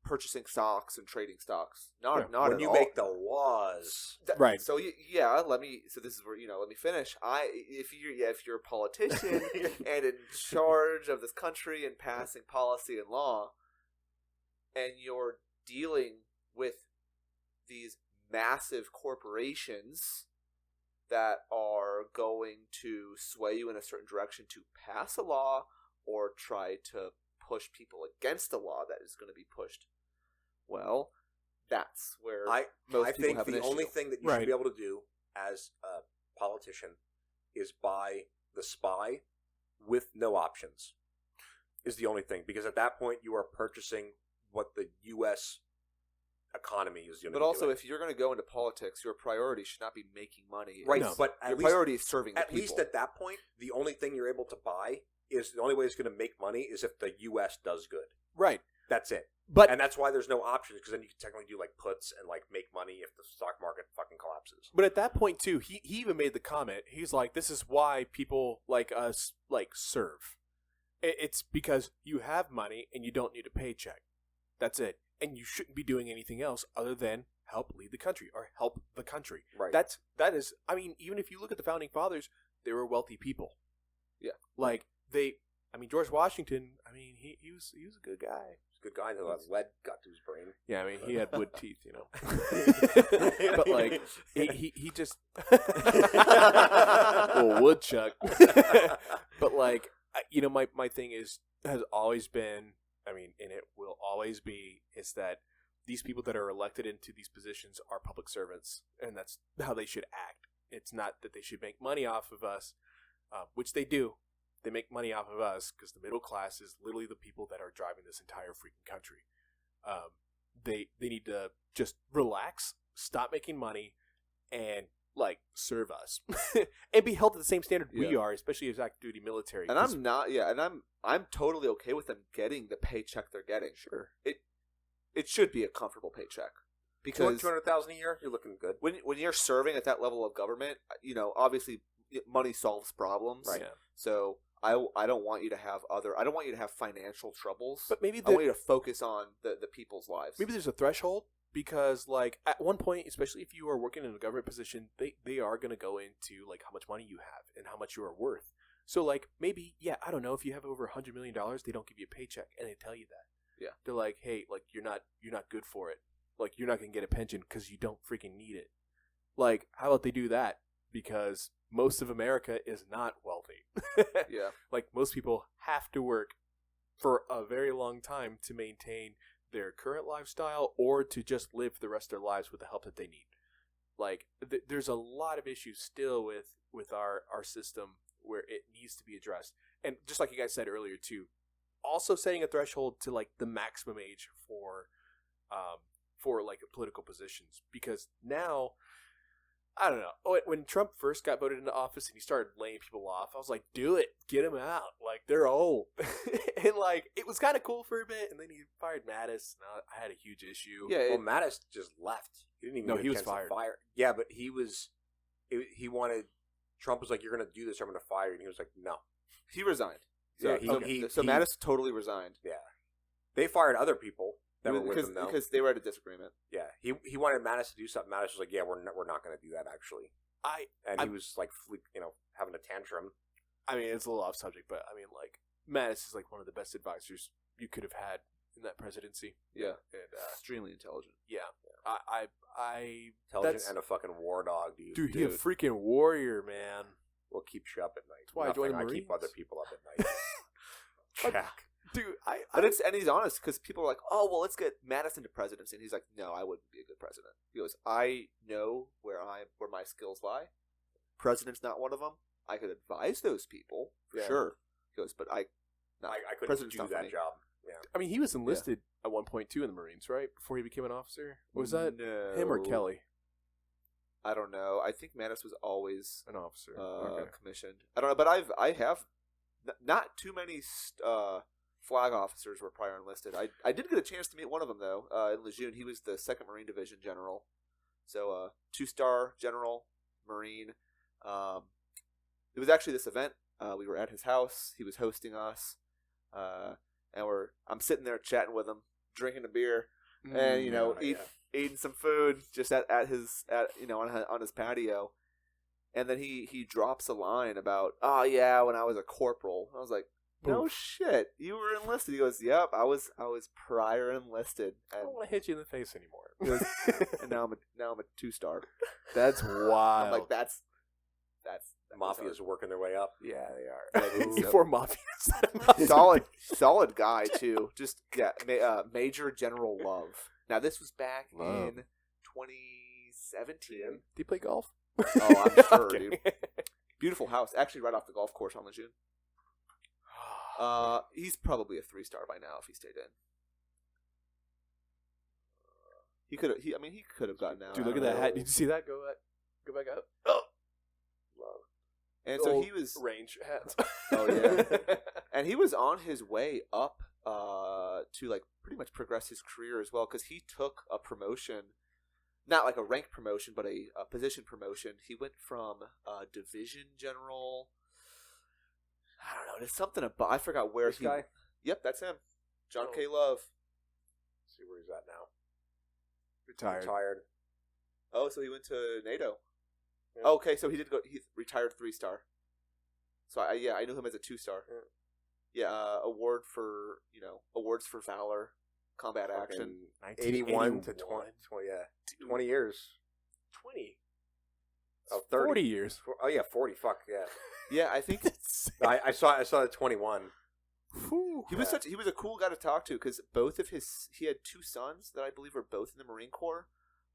purchasing stocks and trading stocks. Not when at all. When you make the laws. Right. So, so this is where, let me finish. If you're a politician and in charge of this country and passing policy and law, and you're dealing with these massive corporations that are going to sway you in a certain direction to pass a law or try to push people against the law that is going to be pushed, well, that's where most people have an issue. I think the only thing that you should be able to do as a politician is buy the SPY with no options. Is the only thing, because at that point you are purchasing what the U.S. economy is going to be. But also, if you're going to go into politics, your priority should not be making money. Right, no. But your priority is serving the people. At least at that point, the only thing you're able to buy is the only way it's going to make money is if the U.S. does good. Right. That's it. But and that's why there's no options, because then you can technically do like puts and like make money if the stock market fucking collapses. But at that point too, he even made the comment. He's like, "This is why people like us like serve. It's because you have money and you don't need a paycheck. That's it. And you shouldn't be doing anything else other than help lead the country or help the country." Right. That is. I mean, even if you look at the founding fathers, they were wealthy people. Yeah. Like George Washington. I mean, he was a good guy. Good guy until that lead got to his brain. Yeah, I mean, he had wood teeth, But like, he just little woodchuck. But like, my thing has always been, I mean, and it will always be, is that these people that are elected into these positions are public servants, and that's how they should act. It's not that they should make money off of us, which they do. They make money off of us because the middle class is literally the people that are driving this entire freaking country. They need to just relax, stop making money, and like serve us and be held to the same standard we are, especially as active duty military. And I'm not, and I'm totally okay with them getting the paycheck they're getting. Sure, it should be a comfortable paycheck. Because $200,000 a year, you're looking good. When you're serving at that level of government, obviously money solves problems. Right. Yeah. So I don't want you to have I don't want you to have financial troubles. But maybe I want you to focus on the people's lives. Maybe there's a threshold, because like at one point, especially if you are working in a government position, they are going to go into like how much money you have and how much you are worth. So like maybe, I don't know, if you have over $100 million, they don't give you a paycheck, and they tell you that. Yeah. They're like, hey, like you're not good for it. Like you're not going to get a pension because you don't freaking need it. Like, how about they do that? Because most of America is not wealthy. Yeah. Like most people have to work for a very long time to maintain their current lifestyle or to just live the rest of their lives with the help that they need. Like there's a lot of issues still with our system where it needs to be addressed. And just like you guys said earlier too, also setting a threshold to like the maximum age for like political positions, because now, I don't know. When Trump first got voted into office and he started laying people off, I was like, do it. Get them out. Like, they're old. And, like, it was kind of cool for a bit, and then he fired Mattis, and I had a huge issue. Yeah, Mattis just left. He didn't even No, he was fired. Yeah, but he wanted, Trump was like, you're going to do this, I'm going to fire you. And he was like, no. He resigned. So, so Mattis totally resigned. Yeah. They fired other people that were with him, though. Because they were at a disagreement. Yeah. He wanted Mattis to do something. Mattis was like, yeah, we're not going to do that, actually. He was, like, having a tantrum. I mean, it's a little off subject, but, I mean, like, Mattis is, like, one of the best advisors you could have had in that presidency. Yeah. And, extremely intelligent. Yeah. Intelligent and a fucking war dog, dude. Dude, he's a freaking warrior, man. Will keep you up at night. That's why I joined the Marines. I keep other people up at night. Jack. Dude, and he's honest, because people are like, oh, well, let's get Mattis into presidency. And he's like, no, I wouldn't be a good president. He goes, I know where my skills lie. President's not one of them. I could advise those people, for sure. He goes, but I couldn't do that job. Yeah. I mean, he was enlisted at one point, too, in the Marines, right? Before he became an officer? Was that him or Kelly? I don't know. I think Mattis was always an officer, commissioned. I don't know, but I have not too many flag officers were prior enlisted. I did get a chance to meet one of them, though, in Lejeune. He was the 2nd Marine Division General. So, 2-star General, Marine. It was actually this event. We were at his house. He was hosting us. And I'm sitting there chatting with him, drinking a beer, and, eating some food just at his on his patio. And then he drops a line about, oh yeah, when I was a corporal. I was like, no shit, you were enlisted. He goes, yep, I was prior enlisted. And I don't want to hit you in the face anymore. and now I'm a 2-star. That's wild. I'm like, that's Mafia's working their way up. Yeah, they are. Ooh. Before Mafia. solid guy too. Just Major General Love. Now this was back in 2017. Do you play golf? Oh, I'm sure, Okay. dude. Beautiful house, actually, right off the golf course on Lejeune. He's probably a 3-star by now if he stayed in. He could have gotten out. Dude, look at that hat. Did you see that? Go back up. Oh. And so Old he was range hats. Oh yeah, and he was on his way up to like pretty much progress his career as well, because he took a promotion, not like a rank promotion, but a position promotion. He went from division general. I don't know. There's something about, I forgot where This guy? Yep, that's him. John Oh. K. Love. Let's see where he's at now. Retired. Oh, so he went to NATO. Yeah. Okay, so he retired 3-star. So I knew him as a 2-star. Yeah, awards for valor, combat action. 81 to 20, yeah. 20 years. 20. Oh, 30. 40 years. Oh, yeah, 40. Fuck, yeah. Yeah, I think I saw the 21. he was a cool guy to talk to, because he had 2 sons that I believe were both in the Marine Corps.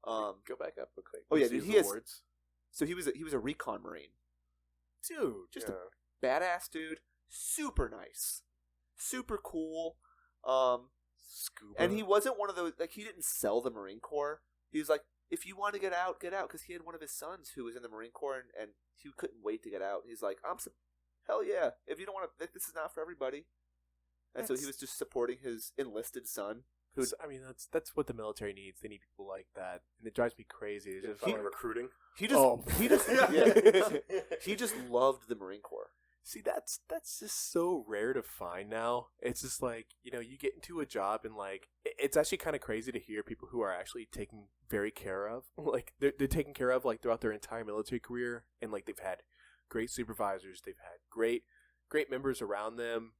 Go back up real quick. Oh, yeah, Let's dude, see he his has- awards. So he was a recon Marine. Dude, Just a badass dude, super nice, super cool. Scuba. And he wasn't one of those, like, he didn't sell the Marine Corps. He was like, if you want to get out, because he had one of his sons who was in the Marine Corps, and he couldn't wait to get out. He's like, hell yeah, if you don't want to, this is not for everybody. And so he was just supporting his enlisted son. I mean, that's what the military needs. They need people like that, and it drives me crazy. It's just Recruiting. He just loved the Marine Corps. See, that's just so rare to find now. It's just like, you get into a job and like it's actually kind of crazy to hear people who are actually taken very care of. Like they're taken care of like throughout their entire military career, and like they've had great supervisors, they've had great members around them,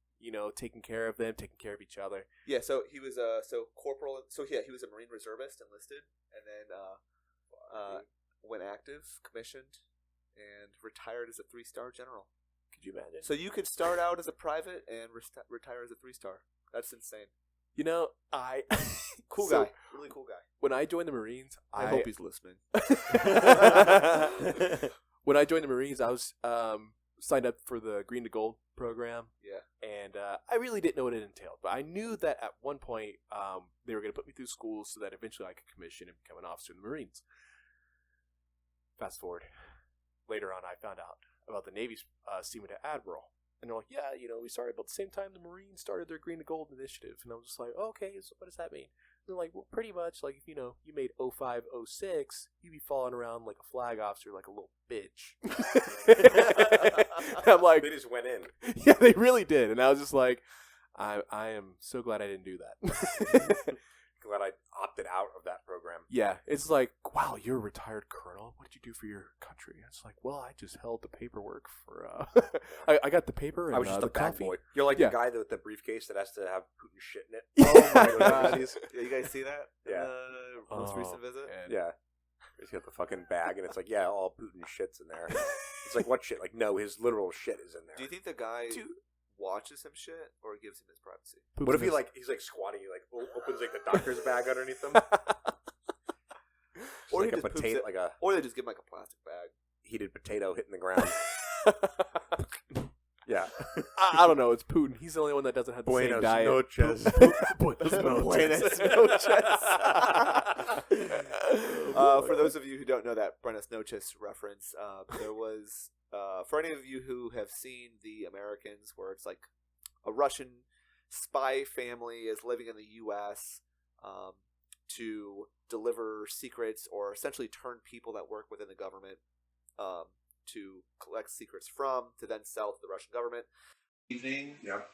taking care of them, taking care of each other. Yeah, so he was corporal. So yeah, he was a Marine reservist, enlisted, and then went active, commissioned, and retired as a 3-star general. Could you imagine? So you could start out as a private and retire as a 3-star. That's insane. I Cool so guy, really cool guy. when I joined the Marines, I hope he's listening. When I joined the Marines, I was signed up for the Green to Gold program. Yeah. And I really didn't know what it entailed, but I knew that at one point they were going to put me through school so that eventually I could commission and become an officer in the Marines. Fast forward. Later on, I found out about the Navy's Seaman to Admiral. And they're like, yeah, we started about the same time the Marines started their Green to Gold initiative. And I was just like, okay, so what does that mean? And they're like, well, pretty much, like, if, you made 05, 06, you'd be falling around like a flag officer, like a little bitch. I'm like, They just went in. yeah, they really did. And I was just like, I am so glad I didn't do that. Glad I opted out of that program. Yeah, it's like, wow, you're a retired colonel. What did you do for your country? It's like, well, I just held the paperwork for. I got the paper. And, I was just the a bag coffee. boy. You're like Yeah. the guy with the briefcase that has to have Putin shit in it. Oh my god. Yeah, you guys see that? Yeah. Most Oh, recent visit. man. Yeah. He's got the fucking bag, and it's like, yeah, all Putin shit's in there. It's like, what shit? Like, no, his literal shit is in there. Do you think the guy Dude. watches him shit or gives him his privacy? What if he's like squatting, he like opens like the doctor's bag underneath him? Or like he a just poops potato, it- like a Or they just give him like a plastic bag. heated potato hitting the ground. Yeah. I don't know. It's Putin. He's the only one that doesn't have the same Buenos diet. noches. Buenos noches. Buenos For those of you who don't know that Buenos Noches reference, there was, for any of you who have seen The Americans, where it's like a Russian spy family is living in the U.S. To deliver secrets or essentially turn people that work within the government to collect secrets from, to then sell to the Russian government. Evening. Yep.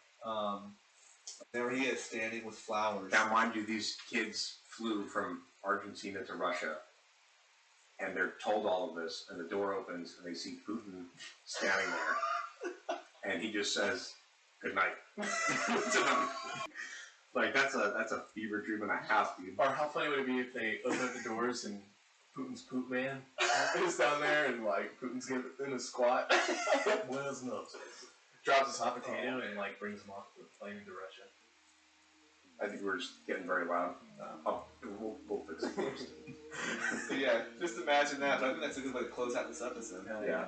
There he is, standing with flowers. Now, mind you, these kids flew from Argentina to Russia, and they're told all of this, and the door opens, and they see Putin standing there, and he just says, "Good night." Like, that's a fever dream and a half, dude. Or how funny would it be if they open up the doors and Putin's poop man is down there and like Putin's in a squat. Buenos noches. Drops his hot potato and like brings him off the plane into Russia. I think we're just getting very loud. We'll fix it first. Yeah, just imagine that. But I think that's a good way to close out this episode. Yeah.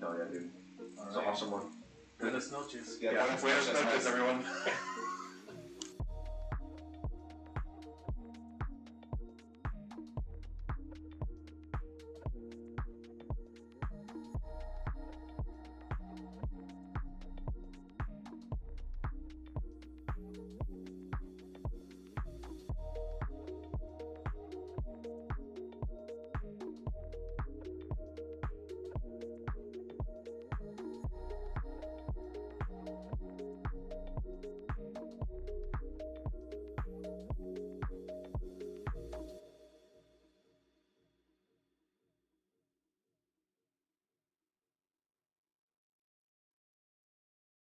Oh yeah, dude. It's an awesome one. Buenos noches. Yeah, Buenos noches, everyone.